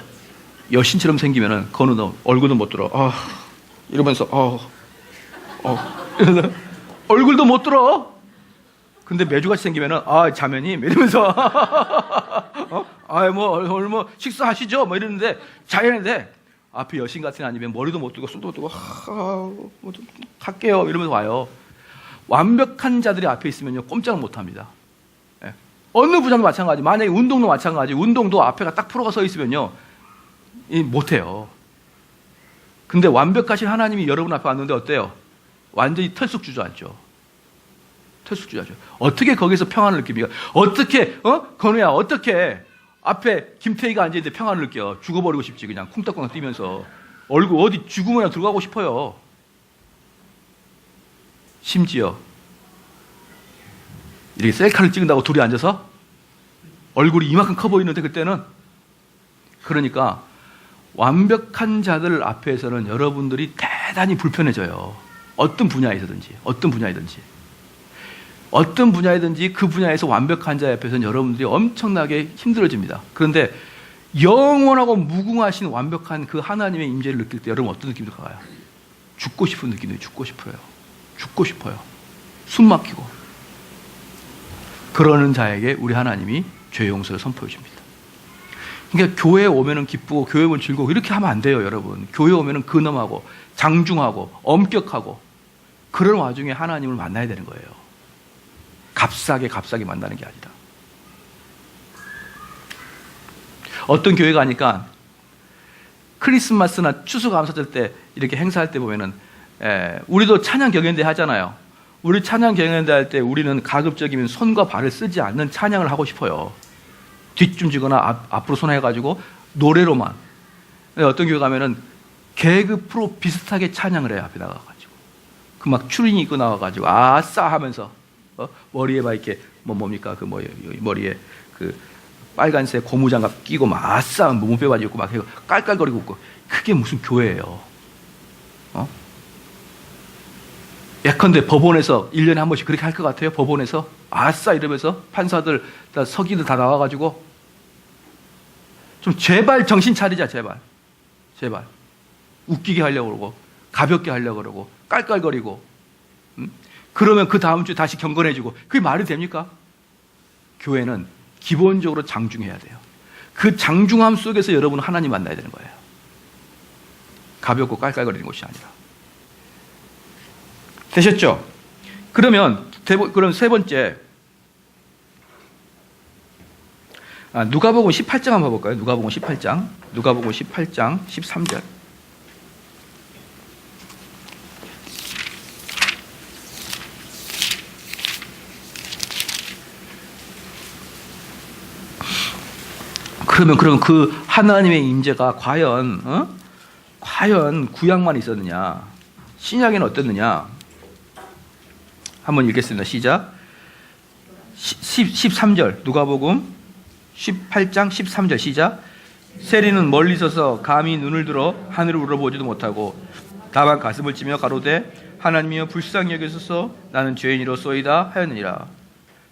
여신처럼 생기면 건우 너 얼굴도 못 들어. 이러면서 얼굴도 못 들어. 근데 매주같이 생기면은 자매님 이러면서 오늘 뭐 식사하시죠? 뭐 이러는데 자연인데 앞에 여신 같은 아니면 머리도 못 들고 손도 못 들고 갈게요 이러면서 와요. 완벽한 자들이 앞에 있으면요 꼼짝을 못 합니다. 어느 부장도 마찬가지. 만약에 운동도 마찬가지. 운동도 앞에가 딱 프로가 서 있으면요 못 해요. 근데 완벽하신 하나님이 여러분 앞에 왔는데 어때요? 완전히 털쑥 주저앉죠. 어떻게 거기서 평안을 느낍니까? 어떻게 건우야 어떻게 앞에 김태희가 앉아있는데 평안을 느껴? 죽어버리고 싶지. 그냥 쿵딱쿵딱 뛰면서 얼굴 어디 죽으면 들어가고 싶어요. 심지어 이렇게 셀카를 찍는다고 둘이 앉아서 얼굴이 이만큼 커 보이는데 그때는. 그러니까 완벽한 자들 앞에서는 여러분들이 대단히 불편해져요. 어떤 분야에서든지 그 분야에서 완벽한 자 앞에서는 여러분들이 엄청나게 힘들어집니다. 그런데 영원하고 무궁하신 완벽한 그 하나님의 임재를 느낄 때 여러분 어떤 느낌이 들까요? 죽고 싶은 느낌이에요. 죽고 싶어요. 숨 막히고. 그러는 자에게 우리 하나님이 죄 용서를 선포해 줍니다. 그러니까 교회에 오면은 기쁘고 교회에 오면 즐거워 이렇게 하면 안 돼요, 여러분. 교회에 오면은 근엄하고 장중하고 엄격하고 그런 와중에 하나님을 만나야 되는 거예요. 값싸게 만나는 게 아니라. 어떤 교회 가니까 크리스마스나 추수감사절 때 이렇게 행사할 때 보면은 우리도 찬양 경연대 하잖아요. 우리 찬양 경연대 할 때 우리는 가급적이면 손과 발을 쓰지 않는 찬양을 하고 싶어요. 뒷춤지거나 앞으로 손 해가지고 노래로만. 어떤 교회 가면은 개그 프로 비슷하게 찬양을 해요. 앞에 나가가지고 그 막 추리닝 입고 나와가지고 아싸 하면서 머리에 막 이렇게 뭡니까 그 머리에 그 빨간색 고무장갑 끼고 막 아싸 무뼈 바지 입고 막 해고 깔깔거리고 웃고 그게 무슨 교회예요? 예컨대 법원에서 1년에 한 번씩 그렇게 할 것 같아요? 법원에서 아싸 이러면서 판사들 다 서기들 다 나와가지고 좀 제발 정신 차리자 제발 웃기게 하려고 그러고 가볍게 하려고 그러고 깔깔거리고 그러면 그 다음 주에 다시 경건해지고 그게 말이 됩니까? 교회는 기본적으로 장중해야 돼요. 그 장중함 속에서 여러분은 하나님 만나야 되는 거예요. 가볍고 깔깔거리는 것이 아니라. 되셨죠? 그럼 세 번째 누가복음 18장 한번 볼까요? 누가복음 18장 13절. 그러면 그 하나님의 임재가 과연 구약만 있었느냐? 신약에는 어땠느냐? 한번 읽겠습니다. 시작. 13절 누가복음 18장 13절 시작. 세리는 멀리 서서 감히 눈을 들어 하늘을 우러보지도 못하고 다만 가슴을 치며 가로되 하나님이여 불쌍히 여기소서 나는 죄인이로소이다 하였느니라.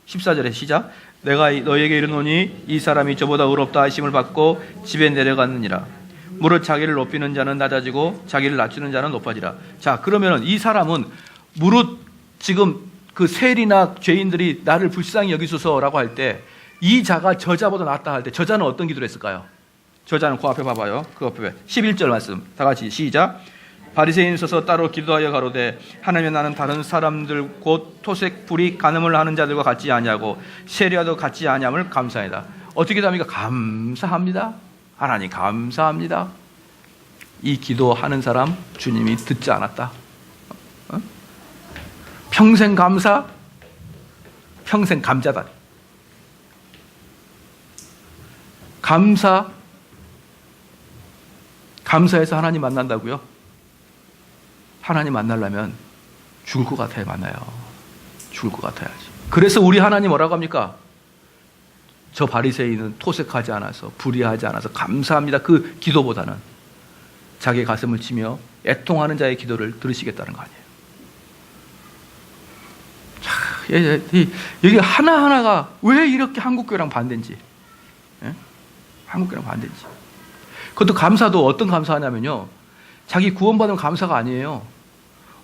14절에 시작. 내가 너에게 이르노니 이 사람이 저보다 의롭다 하심을 받고 집에 내려갔느니라. 무릇 자기를 높이는 자는 낮아지고 자기를 낮추는 자는 높아지라. 자, 그러면은 이 사람은 무릇 지금 그 세리나 죄인들이 나를 불쌍히 여기소서라고 할 때 이 자가 저자보다 낫다 할 때 저자는 어떤 기도를 했을까요? 저자는 그 앞에 봐봐요. 그 앞에 11절 말씀 다 같이 시작. 바리새인 서서 따로 기도하여 가로되 하나님 나는 다른 사람들 곧 토색 불이 간음을 하는 자들과 같지 아니하고 세리와도 같지 아니함을 감사하다. 어떻게 답니까? 감사합니다. 하나님 감사합니다. 이 기도하는 사람 주님이 듣지 않았다. 평생 감사, 평생 감자다. 감사해서 하나님 만난다고요? 하나님 만나려면 죽을 것 같아야 만나요. 죽을 것 같아야지. 그래서 우리 하나님 뭐라고 합니까? 저 바리새인은 토색하지 않아서 불의하지 않아서 감사합니다. 그 기도보다는 자기 가슴을 치며 애통하는 자의 기도를 들으시겠다는 거 아니에요. 여기 하나하나가 왜 이렇게 한국교회랑 반대인지. 예? 한국교회랑 반대인지. 그것도 감사도 어떤 감사하냐면요. 자기 구원받은 감사가 아니에요.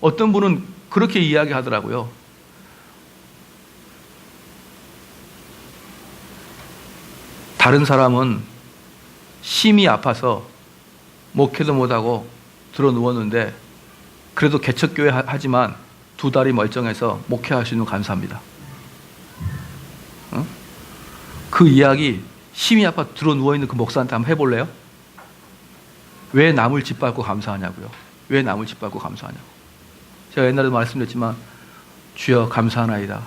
어떤 분은 그렇게 이야기하더라고요. 다른 사람은 심히 아파서 목회도 못하고 들어 누웠는데 그래도 개척교회 하지만 두 다리 멀쩡해서 목회할 수 있는 감사합니다. 그 이야기 심히 아파 들어 누워있는 그 목사한테 한번 해볼래요? 왜 남을 짓밟고 감사하냐고요. 왜 남을 짓밟고 감사하냐고. 제가 옛날에도 말씀드렸지만 주여 감사하나이다.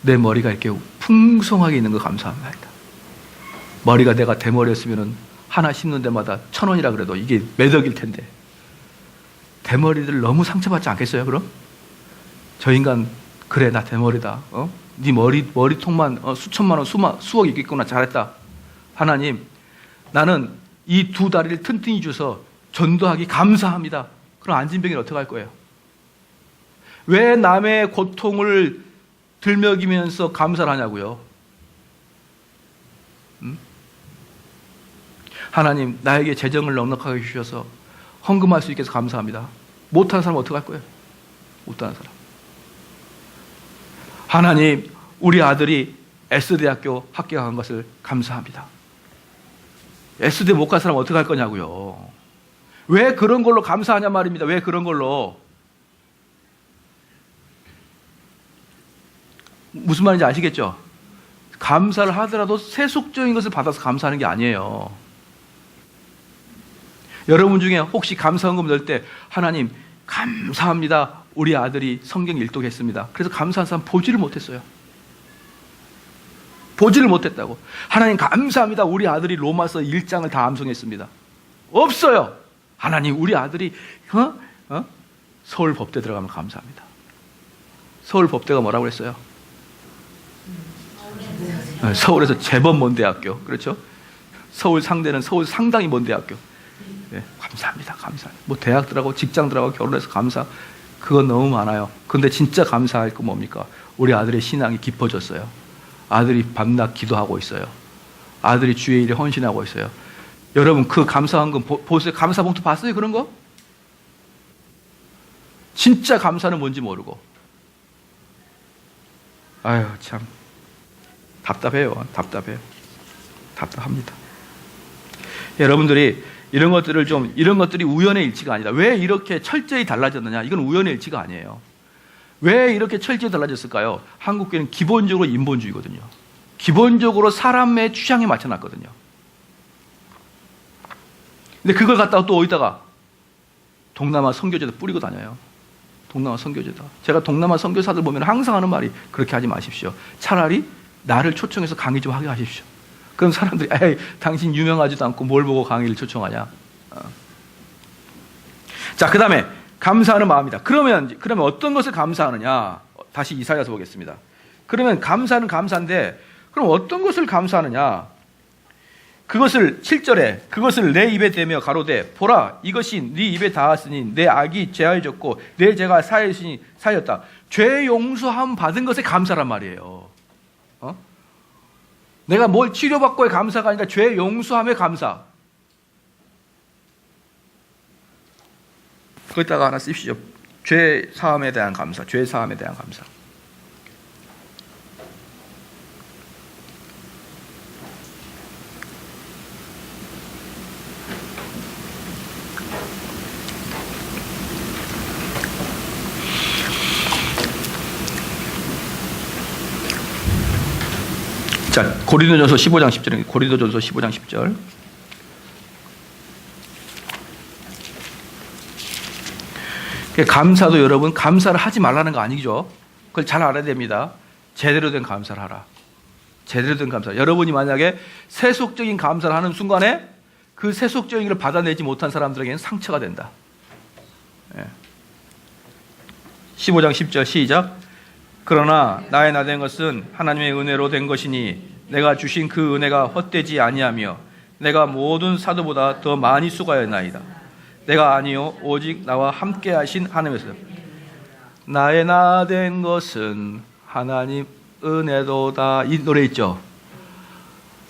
내 머리가 이렇게 풍성하게 있는 거 감사합니다. 머리가 내가 대머리였으면 하나 심는 데마다 1,000원이라 그래도 이게 몇 억일 텐데 대머리들 너무 상처받지 않겠어요 그럼? 저 인간 그래 나 대머리다. 네 머리통만 수천만 원 수억 있겠구나. 잘했다. 하나님 나는 이 두 다리를 튼튼히 줘서 전도하기 감사합니다. 그럼 안진병이 어떻게 할 거예요? 왜 남의 고통을 들먹이면서 감사를 하냐고요. 하나님 나에게 재정을 넉넉하게 주셔서 헌금할 수 있게 해서 감사합니다. 못하는 사람 어떻게 할 거예요? 못하는 사람. 하나님 우리 아들이 S대학교 합격한 것을 감사합니다. S대 못 갈 사람 어떻게 할 거냐고요. 왜 그런 걸로 감사하냐 말입니다. 왜 그런 걸로. 무슨 말인지 아시겠죠? 감사를 하더라도 세속적인 것을 받아서 감사하는 게 아니에요. 여러분 중에 혹시 감사헌금 넣을 때 하나님 감사합니다. 우리 아들이 성경 일독했습니다. 그래서 감사한 사람 보지를 못했어요. 보지를 못했다고. 하나님 감사합니다. 우리 아들이 로마서 1장을 다 암송했습니다. 없어요. 하나님 우리 아들이 서울법대 들어가면 감사합니다. 서울법대가 뭐라고 했어요? 서울에서 제법 먼 대학교, 그렇죠? 서울 상대는 서울 상당히 먼 대학교. 네, 감사합니다. 감사합니다. 뭐 대학들하고 직장들하고 결혼해서 감사, 그건 너무 많아요. 근데 진짜 감사할 거 뭡니까? 우리 아들의 신앙이 깊어졌어요. 아들이 밤낮 기도하고 있어요. 아들이 주의 일에 헌신하고 있어요. 여러분 그 감사한 거 보세요. 감사 봉투 봤어요? 그런 거? 진짜 감사는 뭔지 모르고. 아유 참 답답해요. 답답합니다. 여러분들이 이런 것들이 우연의 일치가 아니다. 왜 이렇게 철저히 달라졌느냐? 이건 우연의 일치가 아니에요. 왜 이렇게 철저히 달라졌을까요? 한국교회는 기본적으로 인본주의거든요. 기본적으로 사람의 취향에 맞춰놨거든요. 근데 그걸 갖다가 또 어디다가 동남아 선교제도 뿌리고 다녀요. 동남아 선교제다. 제가 동남아 선교사들 보면 항상 하는 말이 그렇게 하지 마십시오. 차라리 나를 초청해서 강의 좀 하게 하십시오. 그럼 사람들이 에이 당신 유명하지도 않고 뭘 보고 강의를 초청하냐. 자, 그 다음에 감사하는 마음이다. 그러면 어떤 것을 감사하느냐. 다시 이사야서 보겠습니다. 그러면 감사는 감사인데 그럼 어떤 것을 감사하느냐. 그것을 7절에 그것을 내 입에 대며 가로되 보라 이것이 네 입에 닿았으니 내 악이 제하여졌고 내 죄가 사하였다. 죄 용서함 받은 것에 감사란 말이에요. 내가 뭘 치료받고의 감사가 아니라 죄 용서함의 감사. 거기다가 하나 쓰십시오. 죄 사함에 대한 감사. 죄 사함에 대한 감사. 자, 고린도전서 15장 10절입니다. 고린도전서 15장 10절. 감사도 여러분 감사를 하지 말라는 거 아니죠. 그걸 잘 알아야 됩니다. 제대로 된 감사를 하라. 제대로 된 감사. 여러분이 만약에 세속적인 감사를 하는 순간에 그 세속적인 걸 받아내지 못한 사람들에게는 상처가 된다. 15장 10절 시작. 그러나 나의 나된 것은 하나님의 은혜로 된 것이니 내가 주신 그 은혜가 헛되지 아니하며 내가 모든 사도보다 더 많이 수고하였나이다. 내가 아니요 오직 나와 함께 하신 하나님에서 나의 나된 것은 하나님 은혜로다. 이 노래 있죠.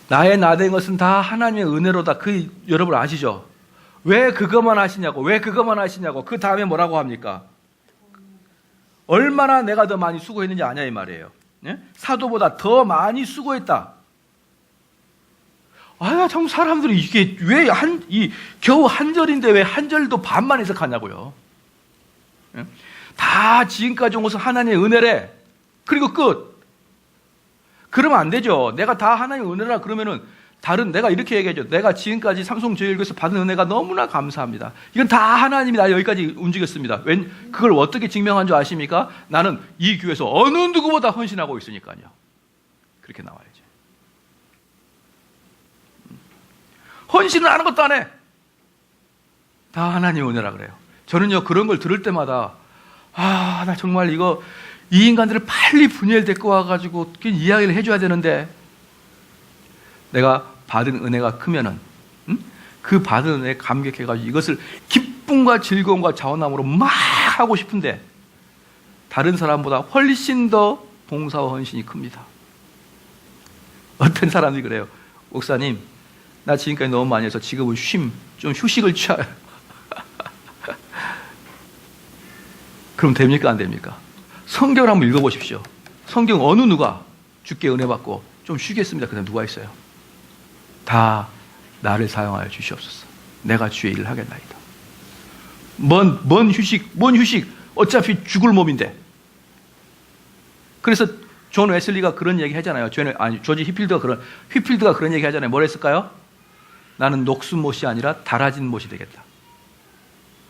나의 나된 것은 다 하나님의 은혜로다. 그 여러분 아시죠? 왜 그것만 하시냐고. 왜 그것만 하시냐고. 그 다음에 뭐라고 합니까? 얼마나 내가 더 많이 수고했는지 아냐 이 말이에요. 네? 사도보다 더 많이 수고했다. 아, 참 사람들이 이게 왜 겨우 한 절인데 왜 한 절도 반만 해석하냐고요. 네? 다 지금까지 온 것은 하나님의 은혜래. 그리고 끝. 그러면 안 되죠. 내가 다 하나님의 은혜라 그러면은 내가 이렇게 얘기하죠. 내가 지금까지 삼성제일교회에서 받은 은혜가 너무나 감사합니다. 이건 다 하나님이 나 여기까지 움직였습니다. 그걸 어떻게 증명한 줄 아십니까? 나는 이 교회에서 어느 누구보다 헌신하고 있으니까요. 그렇게 나와야죠. 헌신을 하는 것도 안 해. 다 하나님의 은혜라 그래요. 저는요 그런 걸 들을 때마다 나 정말 이 인간들을 빨리 분열 데리고 와가지고 이야기를 해줘야 되는데 내가 받은 은혜가 크면은 그 받은 은혜에 감격해가지고 이것을 기쁨과 즐거움과 자원함으로 막 하고 싶은데 다른 사람보다 훨씬 더 봉사와 헌신이 큽니다. 어떤 사람들이 그래요. 목사님 나 지금까지 너무 많이 해서 지금은 좀 휴식을 취해요. 그럼 됩니까 안 됩니까? 성경을 한번 읽어보십시오. 성경 어느 누가 주께 은혜 받고 좀 쉬겠습니다. 그냥 누가 있어요? 다 나를 사용하여 주시옵소서. 내가 주의 일을 하겠나이다. 뭔 휴식? 어차피 죽을 몸인데. 그래서 존 웨슬리가 그런 얘기 하잖아요. 조지 휘필드가 그런 얘기 하잖아요. 뭘 했을까요? 나는 녹슨 못이 아니라 달아진 못이 되겠다.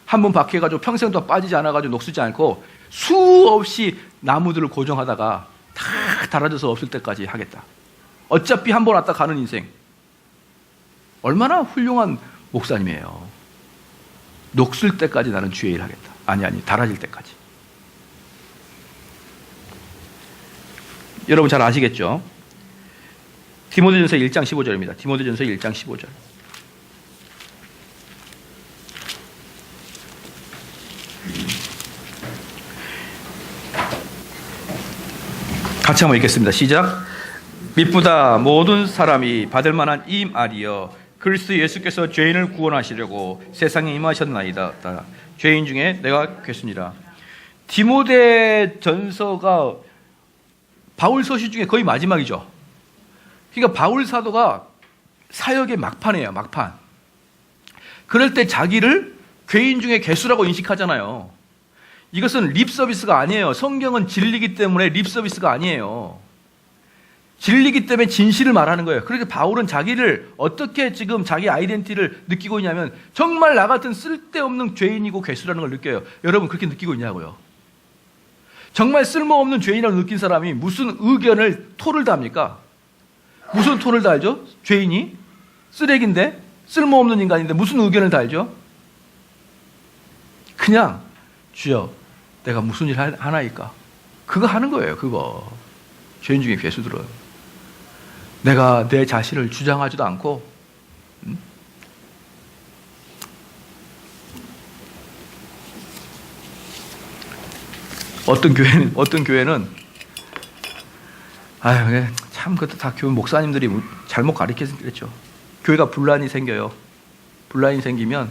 한번 박해가지고 평생도 빠지지 않아가지고 녹슬지 않고 수없이 나무들을 고정하다가 다 달아져서 없을 때까지 하겠다. 어차피 한 번 왔다 가는 인생. 얼마나 훌륭한 목사님이에요. 녹슬 때까지 나는 주의 일 하겠다. 아니 달아질 때까지. 여러분 잘 아시겠죠? 디모데전서 1장 15절입니다. 디모데전서 1장 15절. 같이 한번 읽겠습니다. 시작. 미쁘다 모든 사람이 받을 만한 이 말이여 그리스도 예수께서 죄인을 구원하시려고 세상에 임하셨나이다. 죄인 중에 내가 괴순이라. 디모데전서가 바울 서신 중에 거의 마지막이죠. 그러니까 바울 사도가 사역의 막판이에요. 막판. 그럴 때 자기를 죄인 중에 괴수라고 인식하잖아요. 이것은 립 서비스가 아니에요. 성경은 진리이기 때문에 립 서비스가 아니에요. 진리이기 때문에 진실을 말하는 거예요. 그러니까 바울은 자기를 어떻게 지금 자기 아이덴티티를 느끼고 있냐면 정말 나 같은 쓸데없는 죄인이고 괴수라는 걸 느껴요. 여러분 그렇게 느끼고 있냐고요. 정말 쓸모없는 죄인이라고 느낀 사람이 무슨 의견을 토를 답니까? 무슨 토를 달죠? 죄인이 쓰레기인데 쓸모없는 인간인데 무슨 의견을 달죠? 그냥 주여 내가 무슨 일 하나일까? 그거 하는 거예요. 그거. 죄인 중에 괴수들은 내가 내 자신을 주장하지도 않고 어떤 교회는 아유 참 그것도 다 교회 목사님들이 잘못 가르쳐서 그랬죠. 교회가 분란이 생겨요. 분란이 생기면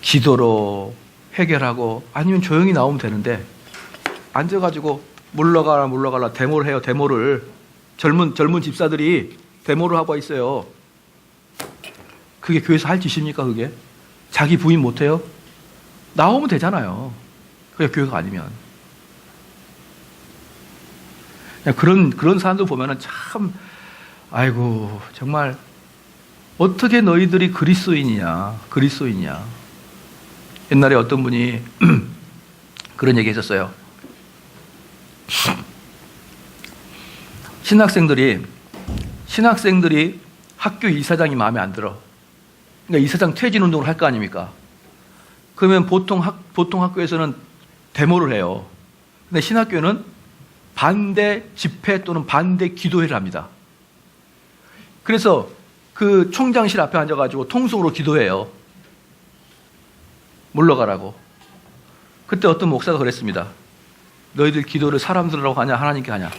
기도로 해결하고 아니면 조용히 나오면 되는데 앉아가지고 물러가라 데모를 해요. 데모를 젊은 집사들이 데모를 하고 있어요. 그게 교회에서 할 짓입니까? 그게 자기 부인 못해요? 나오면 되잖아요. 그게 교회가 아니면 그런 사람들 보면은 참 아이고 정말 어떻게 너희들이 그리스도인이냐. 옛날에 어떤 분이 그런 얘기 했었어요. 신학생들이 학교 이사장이 마음에 안 들어. 그러니까 이사장 퇴진 운동을 할 거 아닙니까? 그러면 보통 학교에서는 데모를 해요. 근데 신학교는 반대 집회 또는 반대 기도회를 합니다. 그래서 그 총장실 앞에 앉아가지고 통성으로 기도해요. 물러가라고. 그때 어떤 목사가 그랬습니다. 너희들 기도를 사람들하고 하냐 하나님께 하냐.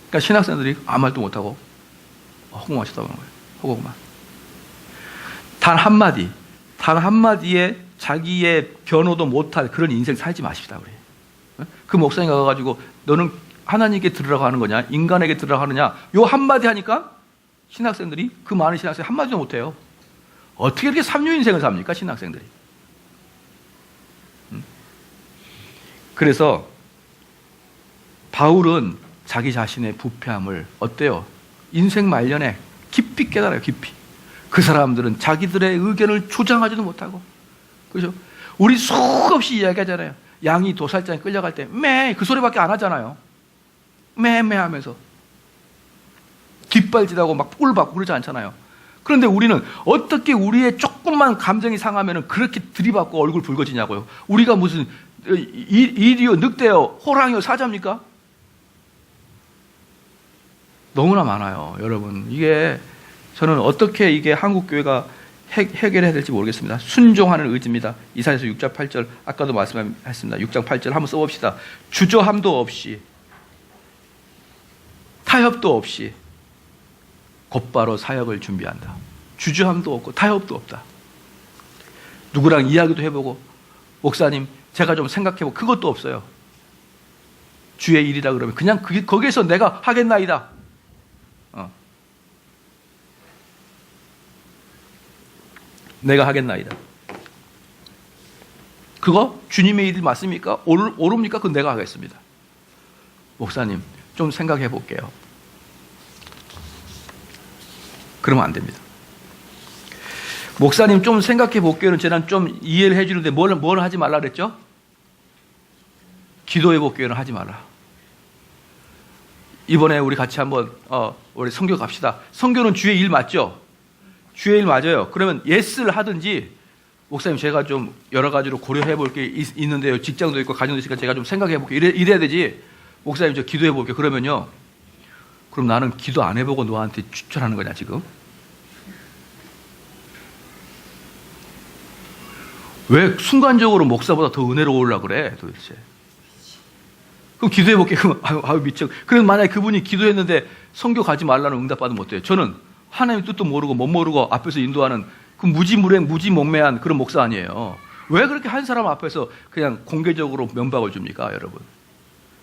그러니까 신학생들이 아무 말도 못하고 허공만 쳐다보는 거예요. 허공만. 단 한마디에 자기의 변호도 못할 그런 인생 살지 마십시다. 우리. 그 목사님 가가지고 너는 하나님께 들으라고 하는 거냐 인간에게 들으라고 하느냐 요 한마디 하니까 신학생들이 그 많은 신학생 한마디도 못해요. 어떻게 이렇게 삼류 인생을 삽니까 신학생들이. 그래서 바울은 자기 자신의 부패함을 어때요? 인생 말년에 깊이 깨달아요. 깊이. 그 사람들은 자기들의 의견을 주장하지도 못하고 그죠? 우리 수없이 이야기하잖아요. 양이 도살장에 끌려갈 때 매 그 소리밖에 안 하잖아요. 매매 하면서 뒷발질하고 막 뿔받고 그러지 않잖아요. 그런데 우리는 어떻게 우리의 조금만 감정이 상하면 그렇게 들이받고 얼굴 붉어지냐고요. 우리가 무슨 일이요 늑대요 호랑이요 사자입니까? 너무나 많아요. 여러분 이게 저는 어떻게 이게 한국교회가 해결해야 될지 모르겠습니다. 순종하는 의지입니다. 이사야서 6장 8절 아까도 말씀했습니다. 6장 8절 한번 써봅시다. 주저함도 없이 타협도 없이 곧바로 사역을 준비한다. 주저함도 없고 타협도 없다. 누구랑 이야기도 해보고 목사님 제가 좀 생각해보고 그것도 없어요. 주의 일이라 그러면 그냥 거기에서 내가 하겠나이다. 내가 하겠나이다. 그거 주님의 일 맞습니까? 옳습니까? 그건 내가 하겠습니다. 목사님 좀 생각해 볼게요. 그러면 안 됩니다. 목사님 좀 생각해 볼게요는 저는 좀 이해를 해주는데 뭘 하지 말라 그랬죠? 기도해 볼게요는 하지 말라. 이번에 우리 같이 한번 우리 선교 갑시다. 선교는 주의 일 맞죠? 주의 일 맞아요. 그러면 예스를 하든지 목사님 제가 좀 여러 가지로 고려해 볼 게 있는데요. 직장도 있고 가정도 있으니까 제가 좀 생각해 볼게요. 이래야 되지. 목사님 저 기도해 볼게요. 그러면요. 그럼 나는 기도 안 해보고 너한테 추천하는 거냐 지금? 왜 순간적으로 목사보다 더 은혜로우려고 그래 도대체? 그럼 기도해볼게. 그럼 아유 미쳐. 그럼 만약에 그분이 기도했는데 선교 가지 말라는 응답받으면 어때요? 저는 하나님 뜻도 모르고 못 모르고 앞에서 인도하는 그 무지무랭 무지몽매한 그런 목사 아니에요. 왜 그렇게 한 사람 앞에서 그냥 공개적으로 면박을 줍니까 여러분?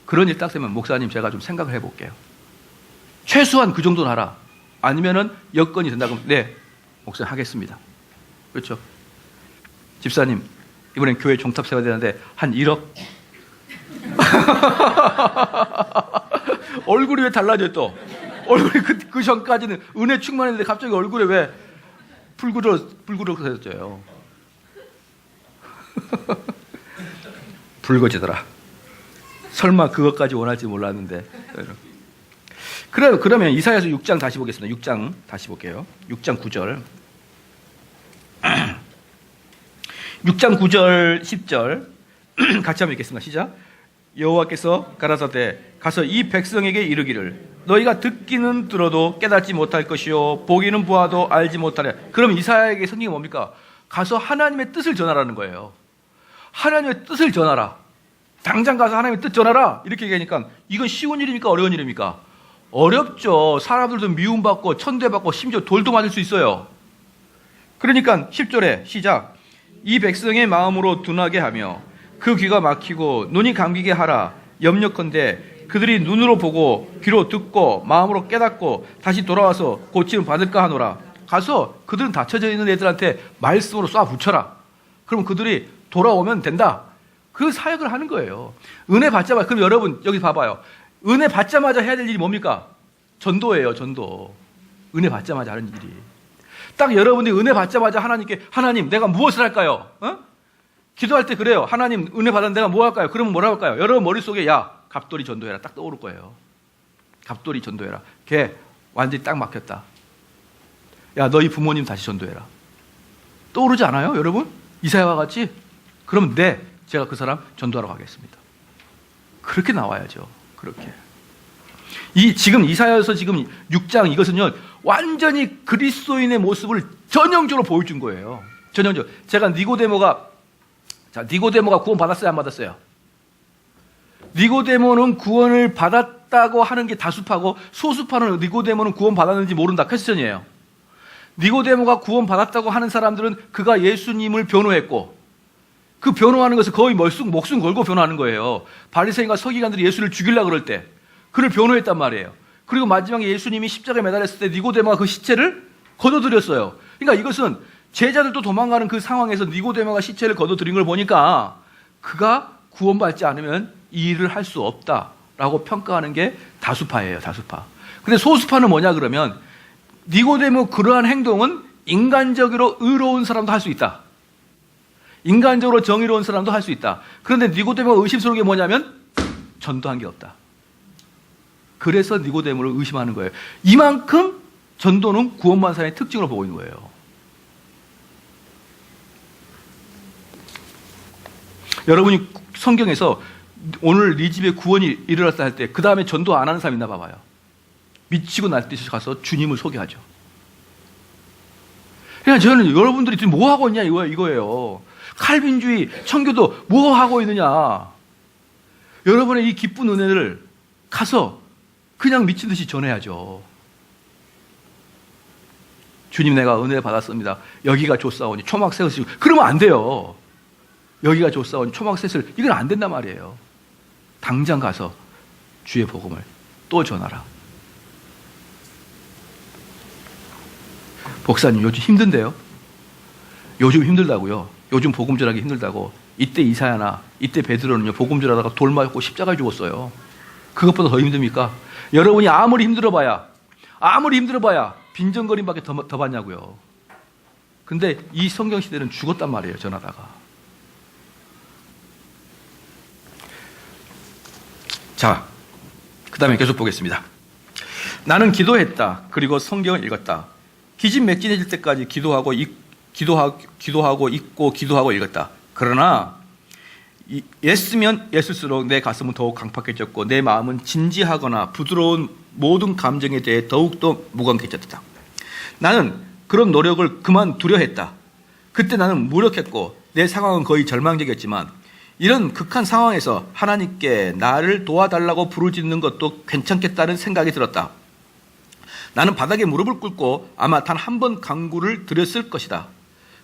그런 일 딱 되면 목사님 제가 좀 생각을 해볼게요. 최소한 그 정도는 하라. 아니면은 여건이 된다 그러면 네 목사님 하겠습니다. 그렇죠? 집사님 이번엔 교회 종탑 세워야 되는데 한 1억 얼굴이 왜 달라져 또? 얼굴이 그 전까지는 은혜 충만했는데 갑자기 얼굴에 왜 불그러져요? 붉어지더라. 설마 그것까지 원할지 몰랐는데. 그러면 이사야서 6장 다시 보겠습니다. 6장 다시 볼게요. 6장 9절. 6장 9절 10절 같이 한번 읽겠습니다. 시작. 여호와께서 가라사대 가서 이 백성에게 이르기를 너희가 듣기는 들어도 깨닫지 못할 것이요 보기는 보아도 알지 못하려. 그럼 이사야에게 선생님이 뭡니까? 가서 하나님의 뜻을 전하라는 거예요. 하나님의 뜻을 전하라. 당장 가서 하나님의 뜻 전하라. 이렇게 얘기하니까 이건 쉬운 일입니까? 어려운 일입니까? 어렵죠. 사람들도 미움받고 천대받고 심지어 돌도 맞을 수 있어요. 그러니까 10절에 시작. 이 백성의 마음으로 둔하게 하며 그 귀가 막히고 눈이 감기게 하라. 염려컨대 그들이 눈으로 보고 귀로 듣고 마음으로 깨닫고 다시 돌아와서 고침을 받을까 하노라. 가서 그들은 닫혀져 있는 애들한테 말씀으로 쏴 붙여라. 그럼 그들이 돌아오면 된다. 그 사역을 하는 거예요. 은혜 받자마자. 그럼 여러분 여기 봐봐요. 은혜 받자마자 해야 될 일이 뭡니까? 전도예요. 전도. 은혜 받자마자 하는 일이. 딱 여러분이 은혜 받자마자 하나님께 하나님 내가 무엇을 할까요? 기도할 때 그래요. 하나님 은혜 받았는데 내가 뭐 할까요? 그러면 뭐라고 할까요? 여러분 머릿속에 야 갑돌이 전도해라 딱 떠오를 거예요. 갑돌이 전도해라. 걔 완전히 딱 막혔다. 야 너희 부모님 다시 전도해라. 떠오르지 않아요 여러분? 이사야와 같이? 그러면 네 제가 그 사람 전도하러 가겠습니다. 그렇게 나와야죠. 그렇게. 지금 이사야서 지금 6장 이것은요 완전히 그리스도인의 모습을 전형적으로 보여준 거예요. 전형적으로. 제가 니고데모가 구원 받았어요 안 받았어요? 니고데모는 구원을 받았다고 하는 게 다수파고 소수파는 니고데모는 구원 받았는지 모른다 퀘스천이에요. 니고데모가 구원 받았다고 하는 사람들은 그가 예수님을 변호했고 그 변호하는 것을 거의 목숨 걸고 변호하는 거예요. 바리새인과 서기관들이 예수를 죽이려고 그럴 때 그를 변호했단 말이에요. 그리고 마지막에 예수님이 십자가에 매달렸을 때 니고데모가 그 시체를 걷어들였어요. 그러니까 이것은 제자들도 도망가는 그 상황에서 니고데모가 시체를 걷어들인 걸 보니까 그가 구원받지 않으면 이 일을 할 수 없다라고 평가하는 게 다수파예요. 다수파. 근데 소수파는 뭐냐 그러면 니고데모 그러한 행동은 인간적으로 의로운 사람도 할 수 있다. 인간적으로 정의로운 사람도 할 수 있다. 그런데 니고데모가 의심스러운 게 뭐냐면 전도한 게 없다. 그래서 니고데모를 의심하는 거예요. 이만큼 전도는 구원받은 사람의 특징으로 보고 있는 거예요. 여러분이 성경에서 오늘 네 집에 구원이 일어났다 할 때 그 다음에 전도 안 하는 사람 있나 봐봐요. 미치고 날듯이 가서 주님을 소개하죠. 그냥 저는 여러분들이 지금 뭐 하고 있냐 이거예요. 칼빈주의, 청교도 뭐 하고 있느냐. 여러분의 이 기쁜 은혜를 가서 그냥 미친 듯이 전해야죠. 주님 내가 은혜 받았습니다. 여기가 좋사오니 초막 세우시고 그러면 안 돼요. 여기가 좋사오니 초막 셋을 이건 안 된단 말이에요. 당장 가서 주의 복음을 또 전하라. 목사님 요즘 힘든데요? 요즘 힘들다고요? 요즘 복음 전하기 힘들다고. 이때 이사야나 이때 베드로는요 복음 전하다가 돌 맞고 십자가에 죽었어요. 그것보다 더 힘듭니까? 여러분이 아무리 힘들어봐야 빈정거림밖에 더 받냐고요. 근데 이 성경 시대는 죽었단 말이에요. 전하다가. 자, 그 다음에 계속 보겠습니다. 나는 기도했다. 그리고 성경을 읽었다. 기진맥진해질 때까지 기도하고 읽고 기도하고 읽었다. 그러나 예스면 예스일수록 내 가슴은 더욱 강팍해졌고 내 마음은 진지하거나 부드러운 모든 감정에 대해 더욱더 무감각해졌다. 나는 그런 노력을 그만두려 했다. 그때 나는 무력했고 내 상황은 거의 절망적이었지만 이런 극한 상황에서 하나님께 나를 도와달라고 부르짖는 것도 괜찮겠다는 생각이 들었다. 나는 바닥에 무릎을 꿇고 아마 단 한 번 간구를 드렸을 것이다.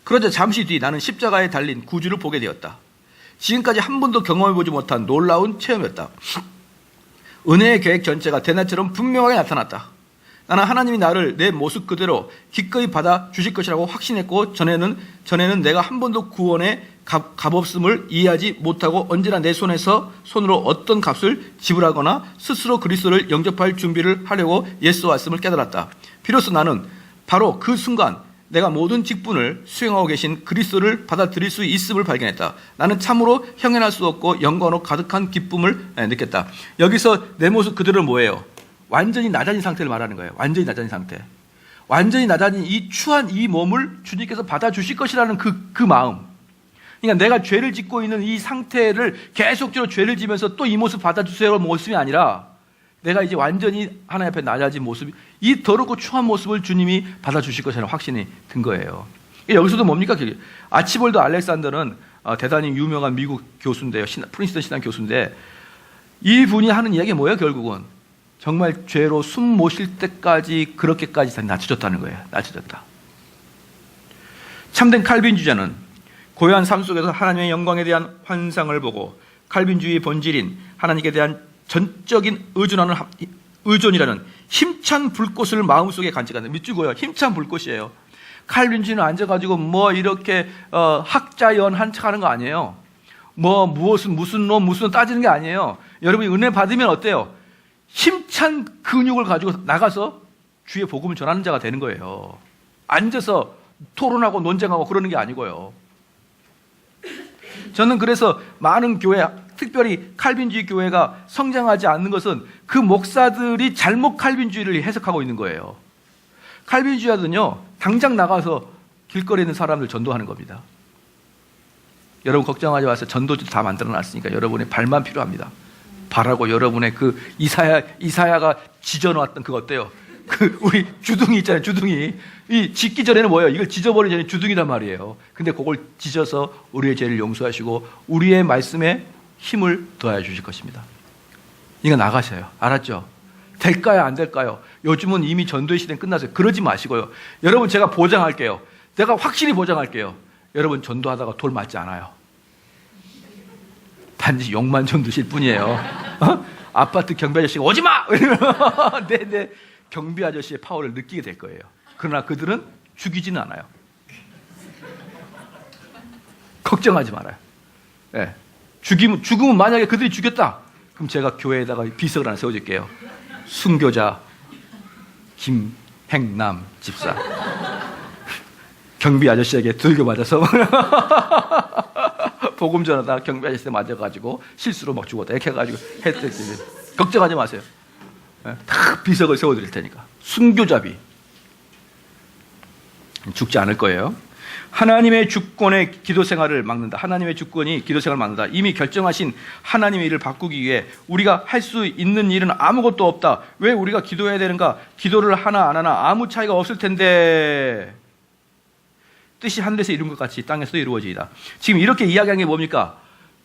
그러자 잠시 뒤 나는 십자가에 달린 구주를 보게 되었다. 지금까지 한 번도 경험해보지 못한 놀라운 체험이었다. 은혜의 계획 전체가 대낮처럼 분명하게 나타났다. 나는 하나님이 나를 내 모습 그대로 기꺼이 받아 주실 것이라고 확신했고 전에는 내가 한 번도 구원의 값없음을 이해하지 못하고 언제나 내 손으로 어떤 값을 지불하거나 스스로 그리스도를 영접할 준비를 하려고 예수 왔음을 깨달았다. 비로소 나는 바로 그 순간 내가 모든 직분을 수행하고 계신 그리스도를 받아들일 수 있음을 발견했다. 나는 참으로 형연할 수 없고 영광으로 가득한 기쁨을 느꼈다. 여기서 내 모습 그대로는 뭐예요? 완전히 나자진 상태를 말하는 거예요. 완전히 나자진 상태. 완전히 나자진 이 추한 이 몸을 주님께서 받아주실 것이라는 그 마음. 그러니까 내가 죄를 짓고 있는 이 상태를 계속적으로 죄를 지면서 또 이 모습 받아주세요 모습이 아니라 내가 이제 완전히 하나님 앞에 낮아진 모습이 이 더럽고 추한 모습을 주님이 받아주실 것이라는 확신이 든 거예요. 여기서도 뭡니까? 아치볼드 알렉산더는 대단히 유명한 미국 교수인데요. 프린스턴 신학 교수인데 이 분이 하는 이야기가 뭐예요? 결국은 정말 죄로 숨 못 쉴 때까지 그렇게까지 다 낮춰졌다는 거예요. 낮춰졌다. 참된 칼빈주의자는 고요한 삶 속에서 하나님의 영광에 대한 환상을 보고 칼빈주의의 본질인 하나님께 대한 전적인 의존이라는 힘찬 불꽃을 마음속에 간직한다. 밑줄고요. 힘찬 불꽃이에요. 칼빈주의는 앉아가지고 뭐 이렇게 학자연한 척하는 거 아니에요. 뭐 무슨 놈 따지는 게 아니에요. 여러분이 은혜 받으면 어때요? 힘찬 근육을 가지고 나가서 주의 복음을 전하는 자가 되는 거예요. 앉아서 토론하고 논쟁하고 그러는 게 아니고요. 저는 그래서 많은 교회, 특별히 칼빈주의 교회가 성장하지 않는 것은 그 목사들이 잘못 칼빈주의를 해석하고 있는 거예요. 칼빈주의자들은요, 당장 나가서 길거리에 있는 사람들 전도하는 겁니다. 여러분 걱정하지 마세요. 전도지 다 만들어놨으니까 여러분의 발만 필요합니다. 발하고 여러분의 그 이사야가 지져놓았던 그거 어때요? 우리 주둥이 있잖아요. 주둥이. 이 짓기 전에는 뭐예요? 이걸 지져버리기 전에 주둥이란 말이에요. 근데 그걸 지져서 우리의 죄를 용서하시고 우리의 말씀에 힘을 더해 주실 것입니다. 이거 나가셔요. 알았죠? 될까요? 안 될까요? 요즘은 이미 전도의 시대는 끝났어요. 그러지 마시고요. 여러분 제가 보장할게요. 내가 확실히 보장할게요. 여러분 전도하다가 돌 맞지 않아요. 단지 욕만 좀 드실 뿐이에요. 아파트 경비 아저씨가 오지마! 네. 경비 아저씨의 파워를 느끼게 될 거예요. 그러나 그들은 죽이지는 않아요. 걱정하지 말아요. 네. 죽으면 만약에 그들이 죽였다. 그럼 제가 교회에다가 비석을 하나 세워줄게요. 순교자 김행남 집사. 경비 아저씨에게 들고 맞아서 복음 전하다 경비 아저씨에 맞아가지고 실수로 막 죽었다. 이렇게 해가지고 했더니 걱정하지 마세요. 다 비석을 세워드릴 테니까. 순교자비. 죽지 않을 거예요. 하나님의 주권의 기도 생활을 막는다. 하나님의 주권이 기도 생활을 막는다. 이미 결정하신 하나님의 일을 바꾸기 위해 우리가 할 수 있는 일은 아무것도 없다. 왜 우리가 기도해야 되는가? 기도를 하나 안 하나 아무 차이가 없을 텐데 뜻이 하늘에서 이룬 것 같이 땅에서도 이루어지이다. 지금 이렇게 이야기한 게 뭡니까?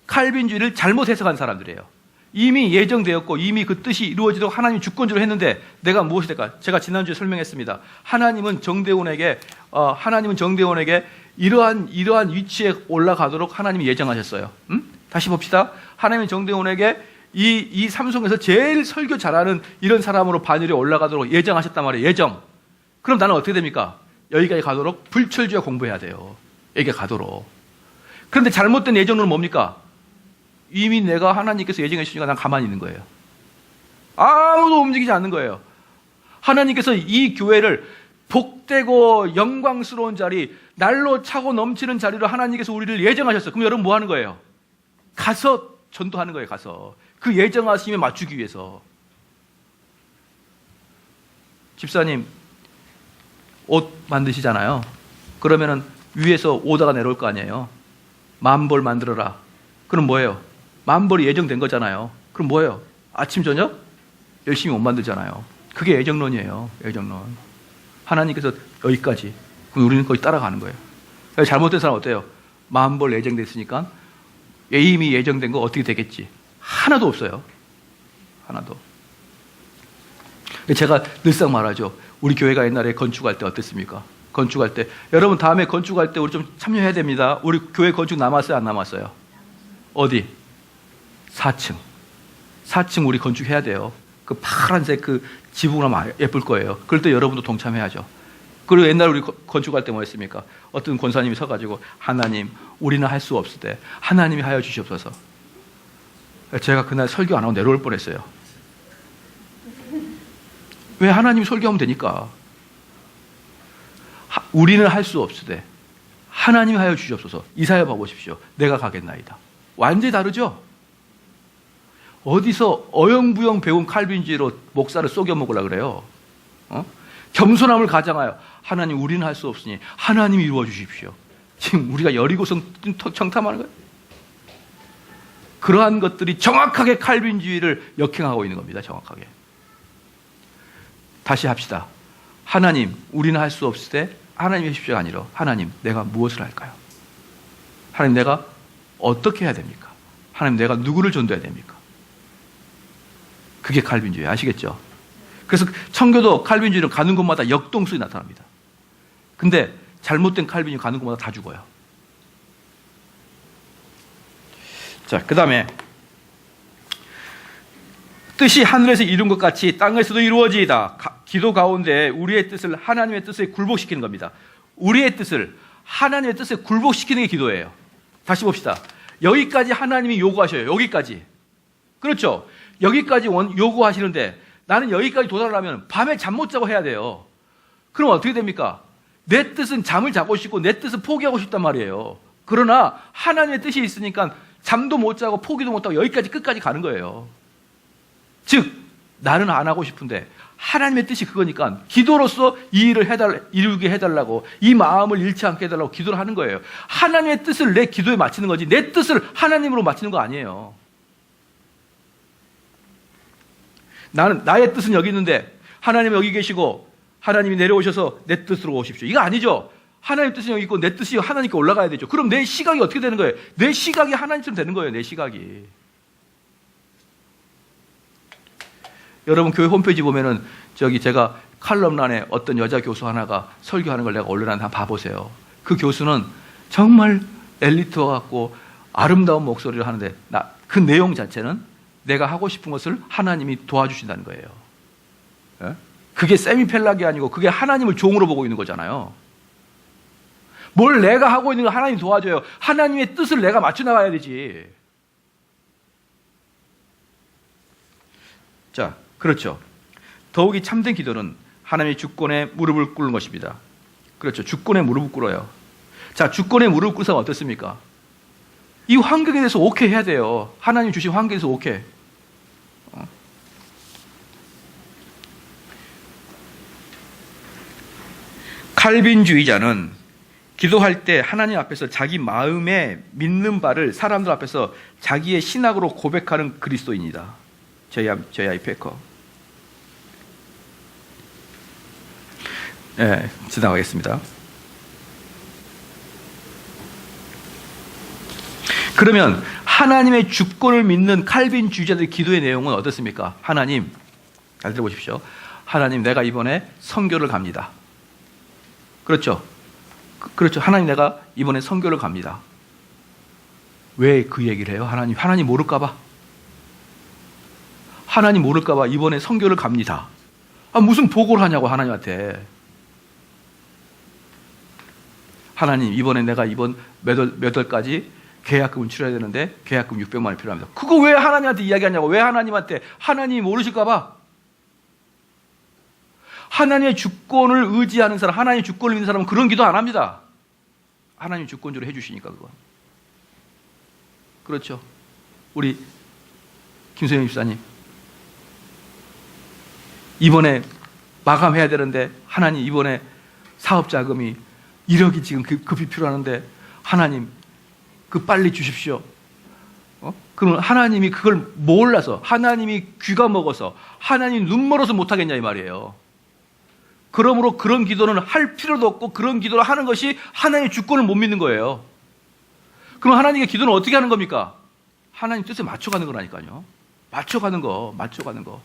칼빈주의를 잘못 해석한 사람들이에요. 이미 예정되었고 이미 그 뜻이 이루어지도록 하나님이 주권적으로 했는데 내가 무엇이 될까? 제가 지난주에 설명했습니다. 하나님은 정대원에게 이러한 위치에 올라가도록 하나님이 예정하셨어요. 다시 봅시다. 하나님이 정대원에게 이 삼성에서 제일 설교 잘하는 이런 사람으로 반열에 올라가도록 예정하셨단 말이에요. 예정. 그럼 나는 어떻게 됩니까? 여기까지 가도록 불철주야 공부해야 돼요. 여기까지 가도록. 그런데 잘못된 예정론은 뭡니까? 이미 내가 하나님께서 예정해 주시니까 난 가만히 있는 거예요. 아무도 움직이지 않는 거예요. 하나님께서 이 교회를 복되고 영광스러운 자리, 날로 차고 넘치는 자리로 하나님께서 우리를 예정하셨어요. 그럼 여러분 뭐 하는 거예요? 가서 전도하는 거예요. 가서. 그 예정하심에 맞추기 위해서. 집사님 옷 만드시잖아요. 그러면은 위에서 오다가 내려올 거 아니에요. 10,000벌 만들어라. 그럼 뭐예요? 만벌이 예정된 거잖아요. 그럼 뭐예요? 아침 저녁 열심히 못 만들잖아요. 그게 예정론이에요. 예정론. 하나님께서 여기까지. 그럼 우리는 거기 따라가는 거예요. 잘못된 사람 어때요? 만벌 예정됐으니까 이미 예정된 거 어떻게 되겠지? 하나도 없어요. 하나도. 제가 늘상 말하죠. 우리 교회가 옛날에 건축할 때 어땠습니까? 건축할 때. 여러분 다음에 건축할 때 우리 좀 참여해야 됩니다. 우리 교회 건축 남았어요? 안 남았어요? 어디? 4층. 4층 우리 건축해야 돼요. 그 파란색 그 지붕 하면 예쁠 거예요. 그럴 때 여러분도 동참해야죠. 그리고 옛날 우리 건축할 때 뭐 했습니까? 어떤 권사님이 서가지고 하나님 우리는 할 수 없으되 하나님이 하여 주시옵소서. 제가 그날 설교 안 하고 내려올 뻔했어요. 왜? 하나님이 설교하면 되니까. 우리는 할 수 없으되 하나님이 하여 주시옵소서. 이사야 봐보십시오. 내가 가겠나이다. 완전히 다르죠? 어디서 어영부영 배운 칼빈주의로 목사를 속여 먹으려고 그래요? 겸손함을 가장하여 하나님 우리는 할 수 없으니 하나님이 이루어 주십시오. 지금 우리가 여리고성 청탐하는 거예요. 그러한 것들이 정확하게 칼빈주의를 역행하고 있는 겁니다. 정확하게. 다시 합시다. 하나님 우리는 할 수 없을 때 하나님이 하십시오가 아니라 하나님 내가 무엇을 할까요? 하나님 내가 어떻게 해야 됩니까? 하나님 내가 누구를 전도해야 됩니까? 그게 칼빈주의 아시겠죠? 그래서 청교도 칼빈주의는 가는 곳마다 역동성이 나타납니다. 근데 잘못된 칼빈주의 가는 곳마다 다 죽어요. 자, 그 다음에 뜻이 하늘에서 이룬 것 같이 땅에서도 이루어지이다. 기도 가운데 우리의 뜻을 하나님의 뜻에 굴복시키는 겁니다. 우리의 뜻을 하나님의 뜻에 굴복시키는 게 기도예요. 다시 봅시다. 여기까지 하나님이 요구하셔요. 여기까지. 그렇죠? 여기까지 요구하시는데 나는 여기까지 도달하려면 밤에 잠 못 자고 해야 돼요. 그럼 어떻게 됩니까? 내 뜻은 잠을 자고 싶고 내 뜻은 포기하고 싶단 말이에요. 그러나 하나님의 뜻이 있으니까 잠도 못 자고 포기도 못 하고 여기까지 끝까지 가는 거예요. 즉 나는 안 하고 싶은데 하나님의 뜻이 그거니까 기도로서 이 일을 이루게 해달라고 이 마음을 잃지 않게 해달라고 기도를 하는 거예요. 하나님의 뜻을 내 기도에 맞추는 거지 내 뜻을 하나님으로 맞추는 거 아니에요. 나의 뜻은 여기 있는데 하나님이 여기 계시고 하나님이 내려오셔서 내 뜻으로 오십시오. 이거 아니죠. 하나님 뜻이 여기 있고 내 뜻이 하나님께 올라가야 되죠. 그럼 내 시각이 어떻게 되는 거예요? 내 시각이 하나님처럼 되는 거예요. 내 시각이. 여러분 교회 홈페이지 보면은 제가 칼럼란에 어떤 여자 교수 하나가 설교하는 걸 내가 올려놨는데 한번 봐보세요. 그 교수는 정말 엘리트와 같고 아름다운 목소리를 하는데 그 내용 자체는 내가 하고 싶은 것을 하나님이 도와주신다는 거예요. 예? 그게 세미펠락이 아니고 그게 하나님을 종으로 보고 있는 거잖아요. 뭘 내가 하고 있는 걸 하나님이 도와줘요. 하나님의 뜻을 내가 맞춰 나가야 되지. 자, 그렇죠. 더욱이 참된 기도는 하나님의 주권에 무릎을 꿇는 것입니다. 그렇죠. 주권에 무릎을 꿇어요. 자, 주권에 무릎을 꿇어서 어떻습니까? 이 환경에 대해서 오케이 해야 돼요. 하나님 주신 환경에서 오케이. 칼빈주의자는 기도할 때 하나님 앞에서 자기 마음에 믿는 바를 사람들 앞에서 자기의 신학으로 고백하는 그리스도인이다. J.I. 패커. 네, 지나가겠습니다. 그러면 하나님의 주권을 믿는 칼빈주의자들의 기도의 내용은 어떻습니까? 하나님, 잘 들어보십시오. 하나님, 내가 이번에 선교를 갑니다. 그렇죠? 그렇죠. 하나님, 내가 이번에 선교를 갑니다. 왜 그 얘기를 해요? 하나님 모를까봐. 하나님 모를까봐 이번에 선교를 갑니다. 무슨 보고를 하냐고 하나님한테. 하나님, 이번에 내가 이번 몇 월까지 계약금을 치러야 되는데 계약금 600만 원이 필요합니다. 그거 왜 하나님한테 이야기하냐고. 왜 하나님한테. 하나님이 모르실까봐. 하나님의 주권을 의지하는 사람, 하나님의 주권을 믿는 사람은 그런 기도 안 합니다. 하나님 주권적으로 해주시니까 그거. 그렇죠. 우리 김소영 집사님. 이번에 마감해야 되는데 하나님 이번에 사업 자금이 1억이 지금 급히 필요하는데 하나님 그 빨리 주십시오. 그러면 하나님이 그걸 몰라서, 하나님이 귀가 먹어서, 하나님이 눈 멀어서 못하겠냐 이 말이에요. 그러므로 그런 기도는 할 필요도 없고 그런 기도를 하는 것이 하나님의 주권을 못 믿는 거예요. 그럼 하나님의 기도는 어떻게 하는 겁니까? 하나님 뜻에 맞춰가는 거라니까요. 맞춰가는 거.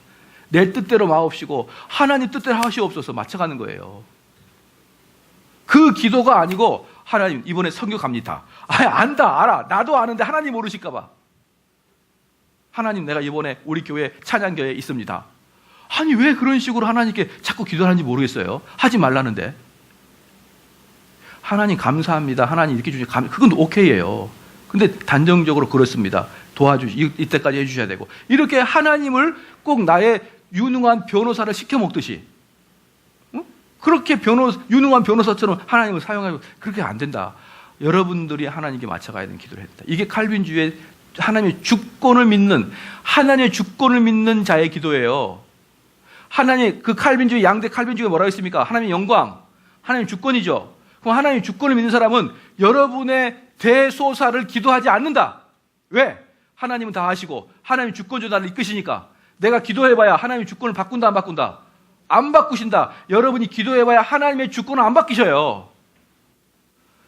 내 뜻대로 마옵시고 하나님 뜻대로 하시옵소서. 맞춰가는 거예요. 그 기도가 아니고 하나님 이번에 선교 갑니다. 알아. 나도 아는데 하나님 모르실까 봐. 하나님 내가 이번에 우리 교회 찬양교회에 있습니다. 아니 왜 그런 식으로 하나님께 자꾸 기도하는지 모르겠어요. 하지 말라는데. 하나님 감사합니다. 하나님 이렇게 주시면 그건 오케이예요. 근데 단정적으로 그렇습니다. 이때까지 해주셔야 되고. 이렇게 하나님을 꼭 나의 유능한 변호사를 시켜먹듯이, 그렇게 유능한 변호사처럼 하나님을 사용하고, 그렇게 안 된다. 여러분들이 하나님께 맞춰가야 되는 기도를 했다. 이게 칼빈주의의 하나님의 주권을 믿는 자의 기도예요. 그 칼빈주의, 양대 칼빈주의가 뭐라고 했습니까? 하나님의 영광, 하나님의 주권이죠. 그럼 하나님의 주권을 믿는 사람은 여러분의 대소사를 기도하지 않는다. 왜? 하나님은 다 하시고 하나님의 주권주로 나를 이끄시니까. 내가 기도해봐야 하나님의 주권을 바꾼다, 안 바꾼다? 안 바꾸신다. 여러분이 기도해봐야 하나님의 주권을 안 바뀌셔요.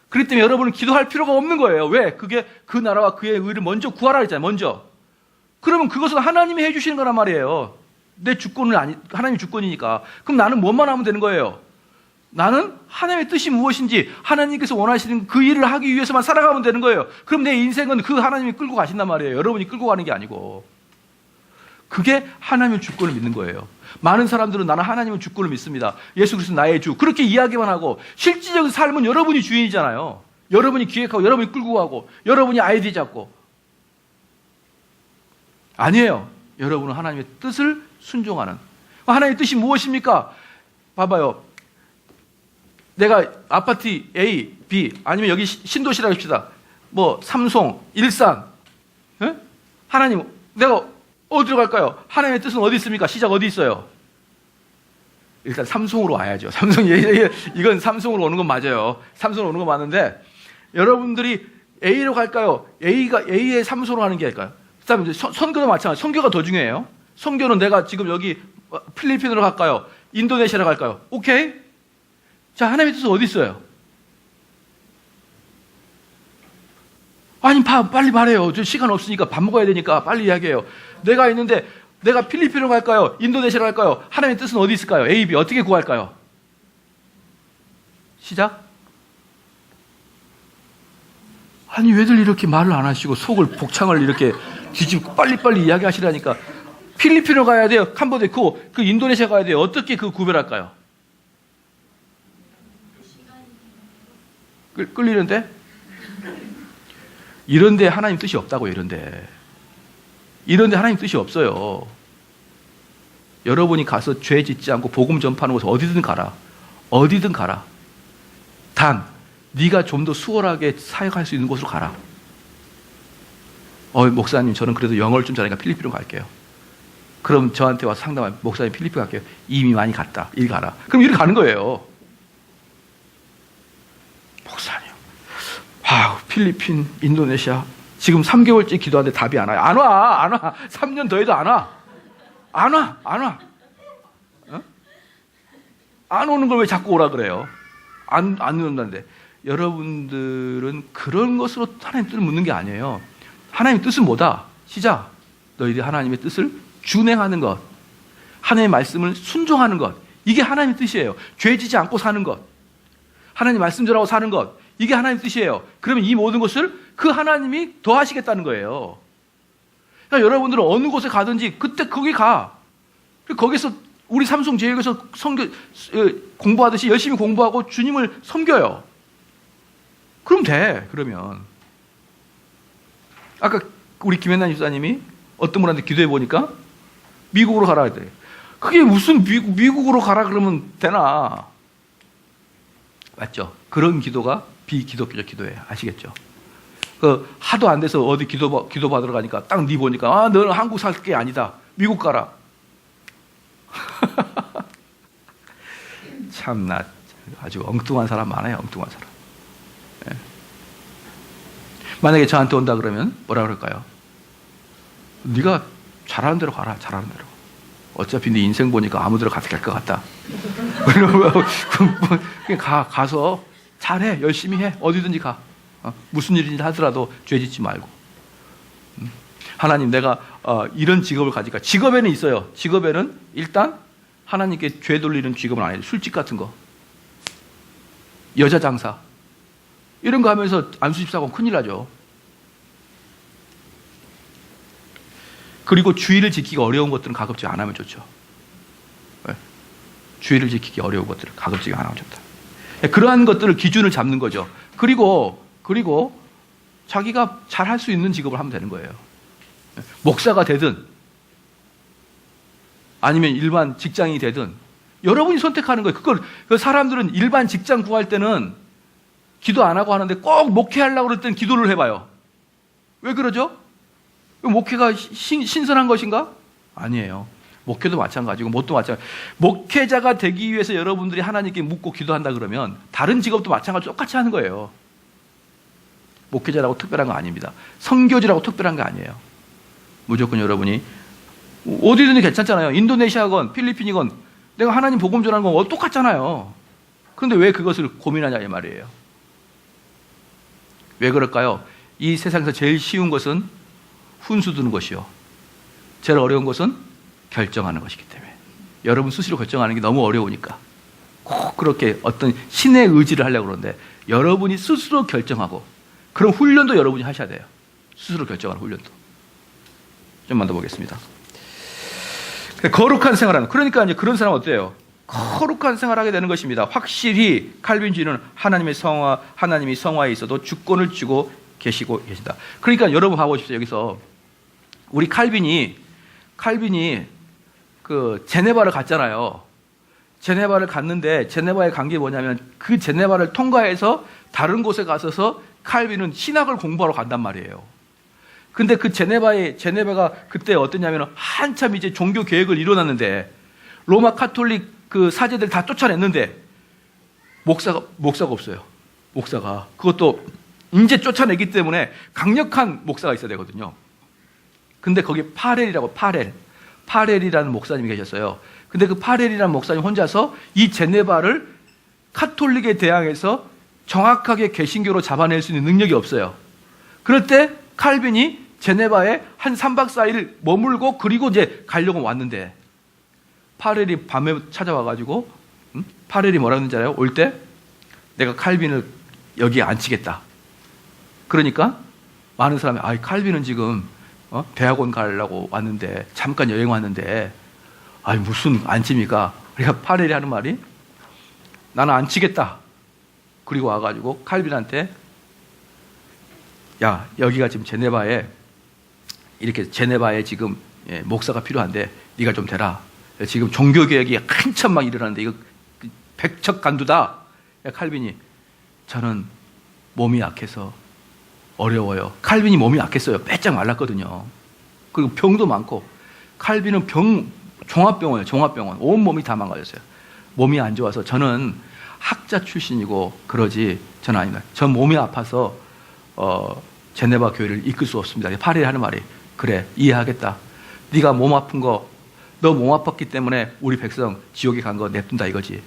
그렇기 때문에 여러분은 기도할 필요가 없는 거예요. 왜? 그게 그 나라와 그의 의를 먼저 구하라 했잖아요. 먼저. 그러면 그것은 하나님이 해주시는 거란 말이에요. 하나님의 주권이니까. 그럼 나는 뭐만 하면 되는 거예요? 나는 하나님의 뜻이 무엇인지, 하나님께서 원하시는 그 일을 하기 위해서만 살아가면 되는 거예요. 그럼 내 인생은 그 하나님이 끌고 가신단 말이에요. 여러분이 끌고 가는 게 아니고. 그게 하나님의 주권을 믿는 거예요. 많은 사람들은 나는 하나님의 주권을 믿습니다. 예수 그리스도 나의 주. 그렇게 이야기만 하고 실질적인 삶은 여러분이 주인이잖아요. 여러분이 기획하고 여러분이 끌고 가고 여러분이 아이디 잡고. 아니에요. 여러분은 하나님의 뜻을 순종하는. 하나님의 뜻이 무엇입니까? 봐봐요. 내가 아파트 A, B 아니면 여기 신도시라고 합시다. 뭐 삼송, 일산. 에? 하나님 내가 어디로 갈까요? 하나님의 뜻은 어디 있습니까? 시작 어디 있어요? 일단 삼송으로 와야죠. 이건 삼송으로 오는 건 맞아요. 삼송으로 오는 건 맞는데 여러분들이 A로 갈까요? A의 삼송으로 가는 게 할까요? 그다음에 선교도 마찬가지. 선교가 더 중요해요. 선교는 내가 지금 여기 필리핀으로 갈까요? 인도네시아로 갈까요? 오케이? 자, 하나님의 뜻은 어디 있어요? 아니, 빨리 말해요. 저 시간 없으니까 밥 먹어야 되니까 빨리 이야기해요. 내가 있는데 내가 필리핀으로 갈까요? 인도네시아로 갈까요? 하나님의 뜻은 어디 있을까요? A, B 어떻게 구할까요? 시작. 아니 왜들 이렇게 말을 안 하시고 속을 복창을 이렇게 뒤집고 빨리빨리 이야기하시라니까. 필리핀으로 가야 돼요? 캄보디아, 그 인도네시아 가야 돼요? 어떻게 그 구별할까요? 끌리는데? 이런데 하나님 뜻이 없다고요. 이런데 하나님 뜻이 없어요. 여러분이 가서 죄 짓지 않고 복음 전파하는 곳에 어디든 가라. 단 네가 좀 더 수월하게 사역할 수 있는 곳으로 가라. 목사님 저는 그래도 영어를 좀 잘하니까 필리핀으로 갈게요. 그럼 저한테 와서 상담하면 목사님 필리핀 갈게요. 이미 많이 갔다. 이리 가라. 그럼 이리 가는 거예요. 목사님 필리핀, 인도네시아 지금 3개월째 기도하는데 답이 안 와요. 안 와. 3년 더 해도 안 와. 안 오는 걸 왜 자꾸 오라 그래요? 안 온다는데. 여러분들은 그런 것으로 하나님 뜻을 묻는 게 아니에요. 하나님의 뜻은 뭐다? 시작. 너희들이 하나님의 뜻을 준행하는 것, 하나님의 말씀을 순종하는 것, 이게 하나님의 뜻이에요. 죄지지 않고 사는 것, 하나님 말씀대로 사는 것, 이게 하나님의 뜻이에요. 그러면 이 모든 것을 그 하나님이 더하시겠다는 거예요. 그러니까 여러분들은 어느 곳에 가든지 그때 거기 가. 거기서 우리 삼성제일교회에서 공부하듯이 열심히 공부하고 주님을 섬겨요. 그럼 돼. 그러면 아까 우리 김현남 집사님이 어떤 분한테 기도해 보니까 미국으로 가라 그래. 그게 무슨 미국으로 가라 그러면 되나? 맞죠? 그런 기도가 비기독교적 기도예요. 아시겠죠? 하도 안 돼서 어디 기도 받으러 가니까 딱 네 보니까 너는 한국 살 게 아니다. 미국 가라. 참나 아주 엉뚱한 사람 많아요. 엉뚱한 사람. 네. 만약에 저한테 온다 그러면 뭐라 그럴까요? 네가 잘하는 대로 가라. 잘하는 대로. 어차피 네 인생 보니까 아무 데로 가도 될 것 같다. 그냥 가서 잘해. 열심히 해. 어디든지 가. 무슨 일인지 하더라도 죄 짓지 말고. 하나님, 내가 이런 직업을 가질까? 직업에는 있어요. 직업에는 일단 하나님께 죄 돌리는 직업은 아니에요. 술집 같은 거, 여자 장사, 이런 거 하면서 안수집 사고 큰일 나죠. 그리고 주의를 지키기 어려운 것들은 가급적 안 하면 좋죠. 주의를 지키기 어려운 것들을 가급적 안 하면 좋다. 그러한 것들을 기준을 잡는 거죠. 그리고 자기가 잘할 수 있는 직업을 하면 되는 거예요. 목사가 되든 아니면 일반 직장이 되든 여러분이 선택하는 거예요. 그 사람들은 일반 직장 구할 때는 기도 안 하고 하는데 꼭 목회하려고 그럴 때는 기도를 해봐요. 왜 그러죠? 목회가 신선한 것인가? 아니에요. 목회도 마찬가지고 뭣도 마찬가지고, 목회자가 되기 위해서 여러분들이 하나님께 묻고 기도한다 그러면 다른 직업도 마찬가지로 똑같이 하는 거예요. 목회자라고 특별한 거 아닙니다. 선교지라고 특별한 거 아니에요. 무조건 여러분이 어디든지 괜찮잖아요. 인도네시아건 필리핀이건 내가 하나님 복음 전하는 건 똑같잖아요. 그런데 왜 그것을 고민하냐 이 말이에요. 왜 그럴까요? 이 세상에서 제일 쉬운 것은 훈수 두는 것이요, 제일 어려운 것은 결정하는 것이기 때문에 여러분 스스로 결정하는 게 너무 어려우니까 꼭 그렇게 어떤 신의 의지를 하려고 그러는데 여러분이 스스로 결정하고, 그런 훈련도 여러분이 하셔야 돼요. 스스로 결정하는 훈련도. 좀만 더 보겠습니다. 거룩한 생활하는, 그러니까 이제 그런 사람은 어때요? 거룩한 생활하게 되는 것입니다. 확실히 칼빈주의는 하나님이 성화에 있어도 주권을 쥐고 계시고 계신다. 그러니까 여러분 봐보십시오. 여기서 우리 칼빈이 그 제네바를 갔잖아요. 제네바를 갔는데 제네바에 간 게 뭐냐면 그 제네바를 통과해서 다른 곳에 가서서 칼빈은 신학을 공부하러 간단 말이에요. 근데 그 제네바가 그때 어땠냐면 한참 이제 종교 개혁을 이뤄놨는데 로마 카톨릭 그 사제들 다 쫓아냈는데 목사가 없어요. 목사가. 그것도 이제 쫓아내기 때문에 강력한 목사가 있어야 되거든요. 근데 거기 파렐이라는 목사님이 계셨어요. 근데 그 파렐이라는 목사님 혼자서 이 제네바를 카톨릭에 대항해서 정확하게 개신교로 잡아낼 수 있는 능력이 없어요. 그럴 때 칼빈이 제네바에 한 3박 4일 머물고 그리고 이제 가려고 왔는데 파렐이 밤에 찾아와가지고 파렐이 뭐라 그러는지 알아요? 올 때 내가 칼빈을 여기에 앉히겠다. 그러니까 많은 사람이 칼빈은 지금 대학원 가려고 왔는데 잠깐 여행 왔는데 무슨 앉힙니까? 그러니까 파렐이 하는 말이 나는 앉히겠다. 그리고 와가지고 칼빈한테 야, 여기가 지금 제네바에 지금 목사가 필요한데 네가 좀 되라. 지금 종교개혁이 한참 막 일어나는데 이거 백척간두다. 칼빈이 저는 몸이 약해서 어려워요. 칼빈이 몸이 약했어요. 빼짝 말랐거든요. 그리고 병도 많고 칼빈은 종합병원 온몸이 다 망가졌어요. 몸이 안 좋아서 저는 학자 출신이고 그러지 저는 아닙니다. 전 몸이 아파서 제네바 교회를 이끌 수 없습니다. 파렐이 하는 말이 그래 이해하겠다. 네가 몸 아픈 거 너 몸 아팠기 때문에 우리 백성 지옥에 간 거 냅둔다 이거지.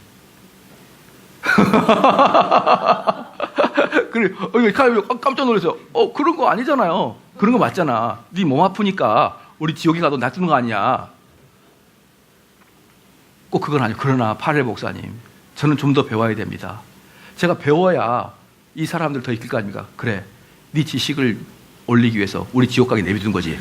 그래 깜짝 놀랐어요. 그런 거 아니잖아요. 그런 거 맞잖아. 네 몸 아프니까 우리 지옥에 가도 놔두는 거 아니야. 꼭 그건 아니에요. 그러나 파렐 목사님 저는 좀 더 배워야 됩니다. 제가 배워야 이 사람들 더 이끌 거 아닙니까? 그래 네 지식을 올리기 위해서 우리 지옥 가게 내비둔 거지.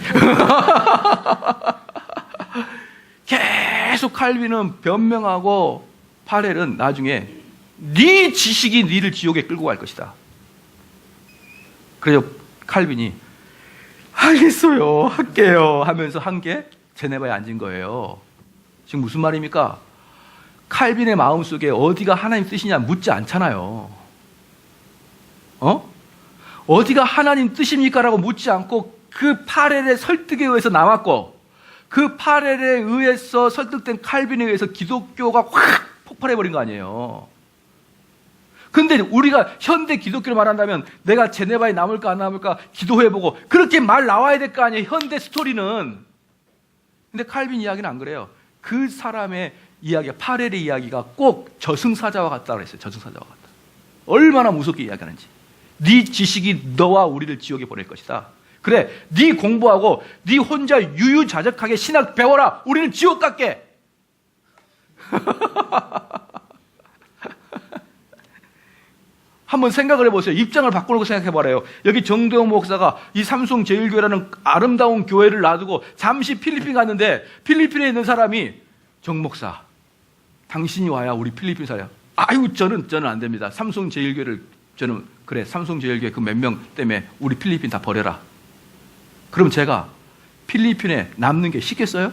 계속 칼빈은 변명하고 파렐은 나중에 네 지식이 네를 지옥에 끌고 갈 것이다. 그래서 칼빈이 알겠어요 할게요 하면서 한 게 제네바에 앉은 거예요. 지금 무슨 말입니까? 칼빈의 마음속에 어디가 하나님 뜻이냐 묻지 않잖아요. 어디가 하나님 뜻입니까? 라고 묻지 않고 그 파렐의 설득에 의해서 나왔고 그 파렐에 의해서 설득된 칼빈에 의해서 기독교가 확 폭발해버린 거 아니에요. 근데 우리가 현대 기독교를 말한다면 내가 제네바에 남을까 안 남을까 기도해보고 그렇게 말 나와야 될 거 아니에요, 현대 스토리는. 근데 칼빈 이야기는 안 그래요. 그 사람의 이야기가, 파렐의 이야기가 꼭 저승사자와 같다고 그랬어요. 저승사자와 같다. 얼마나 무섭게 이야기하는지. 네 지식이 너와 우리를 지옥에 보낼 것이다. 그래, 네 공부하고 네 혼자 유유자적하게 신학 배워라. 우리는 지옥 갈게. 한번 생각을 해보세요. 입장을 바꾸는 거 생각해봐라요. 여기 정도영 목사가 이 삼성 제일교회라는 아름다운 교회를 놔두고 잠시 필리핀 갔는데 필리핀에 있는 사람이 정 목사, 당신이 와야 우리 필리핀 살아요. 아유, 저는 안 됩니다. 삼성 제일교회를 저는 그래, 삼성 제일교회 그 몇 명 때문에 우리 필리핀 다 버려라. 그럼 제가 필리핀에 남는 게 쉽겠어요?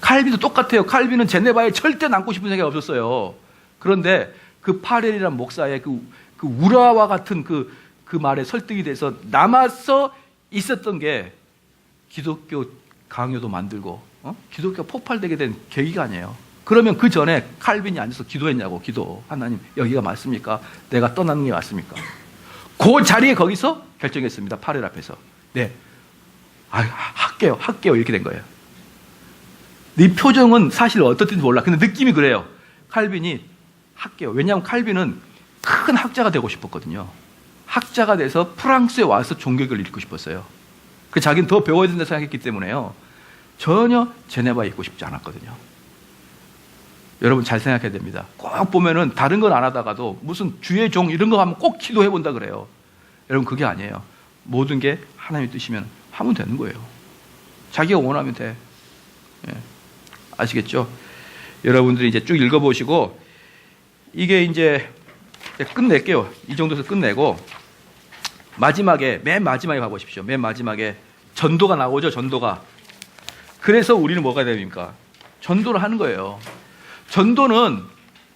칼빈도 똑같아요. 칼빈은 제네바에 절대 남고 싶은 생각이 없었어요. 그런데 그 파렐이라는 목사의 그 우라와 같은 그 말에 설득이 돼서 남아서 있었던 게 기독교 강요도 만들고 기독교가 폭발되게 된 계기가 아니에요. 그러면 그 전에 칼빈이 앉아서 기도했냐고. 기도. 하나님, 여기가 맞습니까? 내가 떠나는 게 맞습니까? 그 자리에 거기서 결정했습니다. 파렐 앞에서. 네, 할게요 이렇게 된 거예요. 네 표정은 사실 어떻든지 몰라. 근데 느낌이 그래요. 칼빈이 할게요. 왜냐하면 칼빈은 큰 학자가 되고 싶었거든요. 학자가 돼서 프랑스에 와서 종교교를 일으키고 싶었어요. 그 자기는 더 배워야 된다 생각했기 때문에요. 전혀 제네바에 있고 싶지 않았거든요. 여러분 잘 생각해야 됩니다. 꼭 보면은 다른 건 안 하다가도 무슨 주의 종 이런 거 하면 꼭 기도해 본다 그래요. 여러분 그게 아니에요. 모든 게 하나님의 뜻이면 하면 되는 거예요. 자기가 원하면 돼. 예. 아시겠죠? 여러분들이 이제 쭉 읽어보시고 이게 이제 끝낼게요. 이 정도에서 끝내고 마지막에, 맨 마지막에 가보십시오. 맨 마지막에 전도가 나오죠. 전도가. 그래서 우리는 뭐가 됩니까? 전도를 하는 거예요. 전도는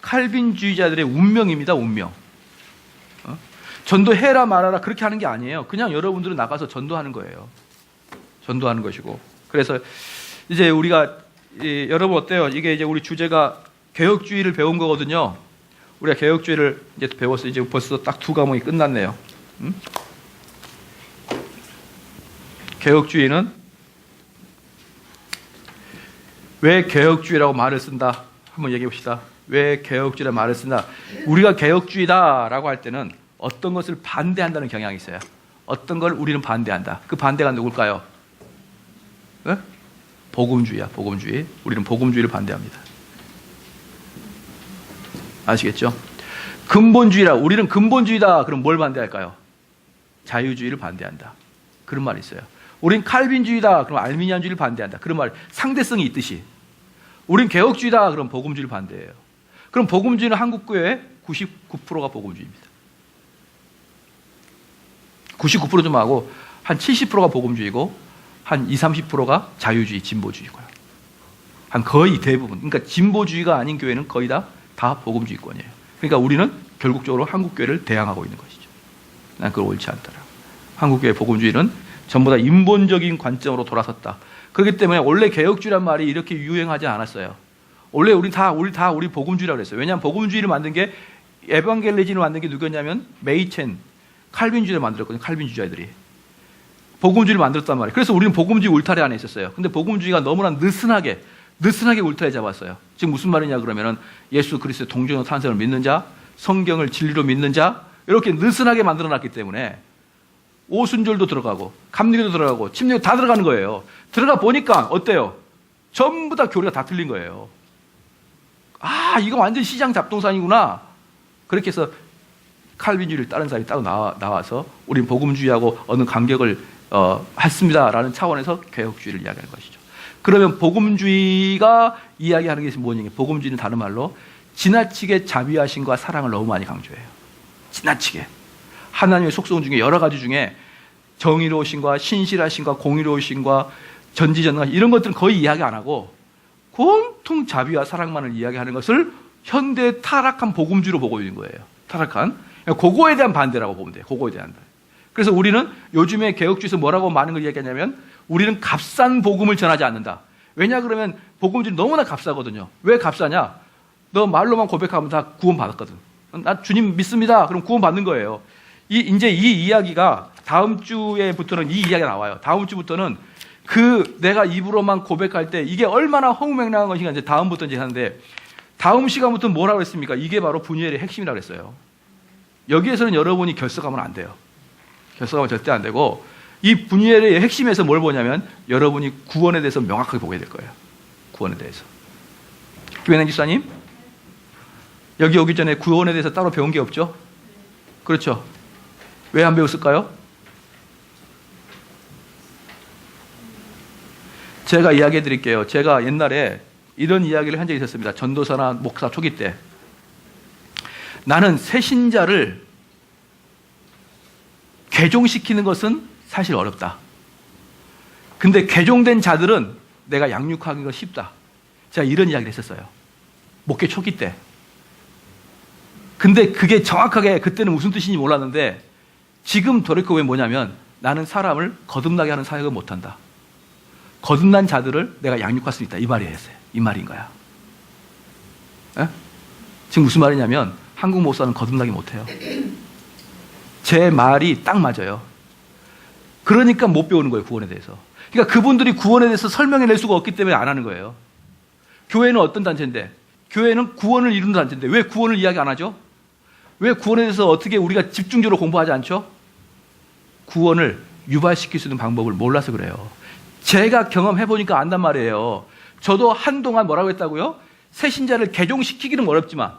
칼빈주의자들의 운명입니다. 운명. 전도해라 말아라 그렇게 하는 게 아니에요. 그냥 여러분들은 나가서 전도하는 거예요. 전도하는 것이고. 그래서 이제 우리가 여러분 어때요? 이게 이제 우리 주제가 개혁주의를 배운 거거든요. 우리가 개혁주의를 이제 배웠어. 이제 벌써 딱 2과목이 끝났네요. 개혁주의는 왜 개혁주의라고 말을 쓴다? 한번 얘기해 봅시다. 왜 개혁주의라고 말을 쓴다? 우리가 개혁주의다라고 할 때는 어떤 것을 반대한다는 경향이 있어요. 어떤 걸 우리는 반대한다. 그 반대가 누굴까요? 네? 복음주의야. 복음주의. 우리는 복음주의를 반대합니다. 아시겠죠? 근본주의라. 우리는 근본주의다. 그럼 뭘 반대할까요? 자유주의를 반대한다. 그런 말이 있어요. 우린 칼빈주의다. 그럼 알미니안주의를 반대한다. 그런 말. 상대성이 있듯이. 우린 개혁주의다. 그럼 복음주의를 반대해요. 그럼 복음주의는 한국교회의 99%가 복음주의입니다. 99% 좀 하고 한 70%가 복음주의고 한 20, 30%가 자유주의, 진보주의고요. 한 거의 대부분. 그러니까 진보주의가 아닌 교회는 거의 다 복음주의권이에요. 그러니까 우리는 결국적으로 한국교회를 대항하고 있는 것이죠. 난 그걸 옳지 않더라. 한국교회 복음주의는 전부 다 인본적인 관점으로 돌아섰다. 그렇기 때문에 원래 개혁주의란 말이 이렇게 유행하지 않았어요. 원래 우리 복음주의라고 그랬어요. 왜냐하면 복음주의를 만든 게 에반겔리즘을 만든 게 누구였냐면 메이첸, 칼빈주의를 만들었거든요. 칼빈주의자들이. 복음주의를 만들었단 말이에요. 그래서 우리는 복음주의 울타리 안에 있었어요. 근데 복음주의가 너무나 느슨하게 울타리 잡았어요. 지금 무슨 말이냐 그러면은 예수 그리스도의 동정의 탄생을 믿는 자, 성경을 진리로 믿는 자, 이렇게 느슨하게 만들어놨기 때문에 오순절도 들어가고 감리교도 들어가고 침례도 다 들어가는 거예요. 들어가 보니까 어때요? 전부 다 교리가 다 틀린 거예요. 아, 이거 완전 시장 잡동산이구나. 그렇게 해서 칼빈주의를 따른 사람이 따로 나와서 우린 복음주의하고 어느 간격을 했습니다라는 차원에서 개혁주의를 이야기하는 것이죠. 그러면 복음주의가 이야기하는 게 뭐냐? 복음주의는 다른 말로 지나치게 자비하심과 사랑을 너무 많이 강조해요. 지나치게. 하나님의 속성 중에 여러 가지 중에 정의로우심과 신실하심과 공의로우심과 전지전능하 이런 것들은 거의 이야기 안 하고 공통 자비와 사랑만을 이야기하는 것을 현대 타락한 복음주의로 보고 있는 거예요. 타락한. 그거에 대한 반대라고 보면 돼요. 그거에 대한 반대. 그래서 우리는 요즘에 개혁주의에서 뭐라고 많은 걸 이야기하냐면 우리는 값싼 복음을 전하지 않는다. 왜냐 그러면 복음주의는 너무나 값싸거든요. 왜 값싸냐? 너 말로만 고백하면 다 구원받았거든. 나 주님 믿습니다. 그럼 구원 받는 거예요. 이제 이 이야기가 다음 주에부터는 이 이야기가 나와요. 다음 주부터는 내가 입으로만 고백할 때 이게 얼마나 허무맹랑한 것인가 이제 다음부터 이제 하는데, 다음 시간부터는 뭐라고 했습니까? 이게 바로 분유엘의 핵심이라고 했어요. 여기에서는 여러분이 결석하면 안 돼요. 결석하면 절대 안 되고, 이 분유엘의 핵심에서 뭘 보냐면 여러분이 구원에 대해서 명확하게 보게 될 거예요. 구원에 대해서. 김혜남 기사님, 여기 오기 전에 구원에 대해서 따로 배운 게 없죠? 그렇죠? 왜 안 배웠을까요? 제가 이야기해 드릴게요. 제가 옛날에 이런 이야기를 한 적이 있었습니다. 전도사나 목사 초기 때. 나는 새신자를 개종시키는 것은 사실 어렵다. 근데 개종된 자들은 내가 양육하기가 쉽다. 제가 이런 이야기를 했었어요. 목회 초기 때. 근데 그게 정확하게 그때는 무슨 뜻인지 몰랐는데, 지금 돌이켜보면 뭐냐면 나는 사람을 거듭나게 하는 사역을 못한다. 거듭난 자들을 내가 양육할 수 있다. 이 말이었어요. 이 말인 거야. 에? 지금 무슨 말이냐면 한국 목사는 거듭나게 못해요. 제 말이 딱 맞아요. 그러니까 못 배우는 거예요. 구원에 대해서. 그러니까 그분들이 구원에 대해서 설명해낼 수가 없기 때문에 안 하는 거예요. 교회는 어떤 단체인데? 교회는 구원을 이루는 단체인데 왜 구원을 이야기 안 하죠? 왜 구원에 대해서 어떻게 우리가 집중적으로 공부하지 않죠? 구원을 유발시킬 수 있는 방법을 몰라서 그래요. 제가 경험해보니까 안단 말이에요. 저도 한동안 뭐라고 했다고요? 새신자를 개종시키기는 어렵지만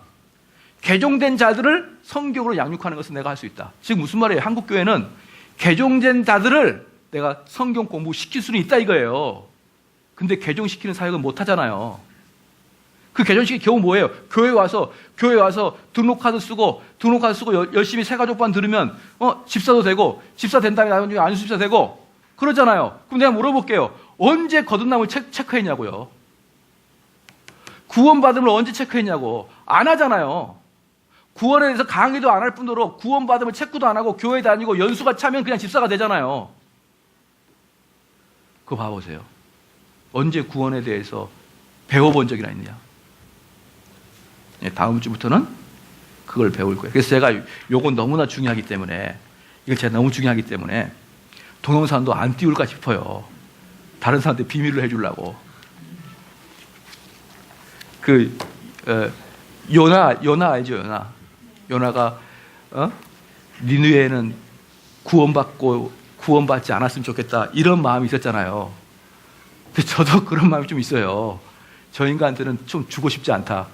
개종된 자들을 성경으로 양육하는 것은 내가 할 수 있다. 지금 무슨 말이에요? 한국교회는 개종된 자들을 내가 성경 공부시킬 수는 있다 이거예요. 근데 개종시키는 사역은 못 하잖아요. 그 개종시키는 경우 뭐예요? 교회 와서 등록카드 쓰고 열심히 새가족반 들으면 집사도 되고, 집사 된 다음에 나중에 안수집사 되고 그러잖아요. 그럼 내가 물어볼게요. 언제 거듭남을 체크했냐고요? 구원받음을 언제 체크했냐고. 안 하잖아요. 구원에 대해서 강의도 안 할 뿐더러 구원받음을 체크도 안 하고 교회 다니고 연수가 차면 그냥 집사가 되잖아요. 그거 봐보세요. 언제 구원에 대해서 배워본 적이나 있느냐. 다음 주부터는 그걸 배울 거예요. 그래서 제가 요건 너무나 중요하기 때문에, 이거 제가 너무 중요하기 때문에 동영상도 안 띄울까 싶어요. 다른 사람한테 비밀로 해주려고. 요나 알죠? 요나가 니느웨는 구원받지 않았으면 좋겠다 이런 마음이 있었잖아요. 근데 저도 그런 마음이 좀 있어요. 저 인간들은 좀 주고 싶지 않다.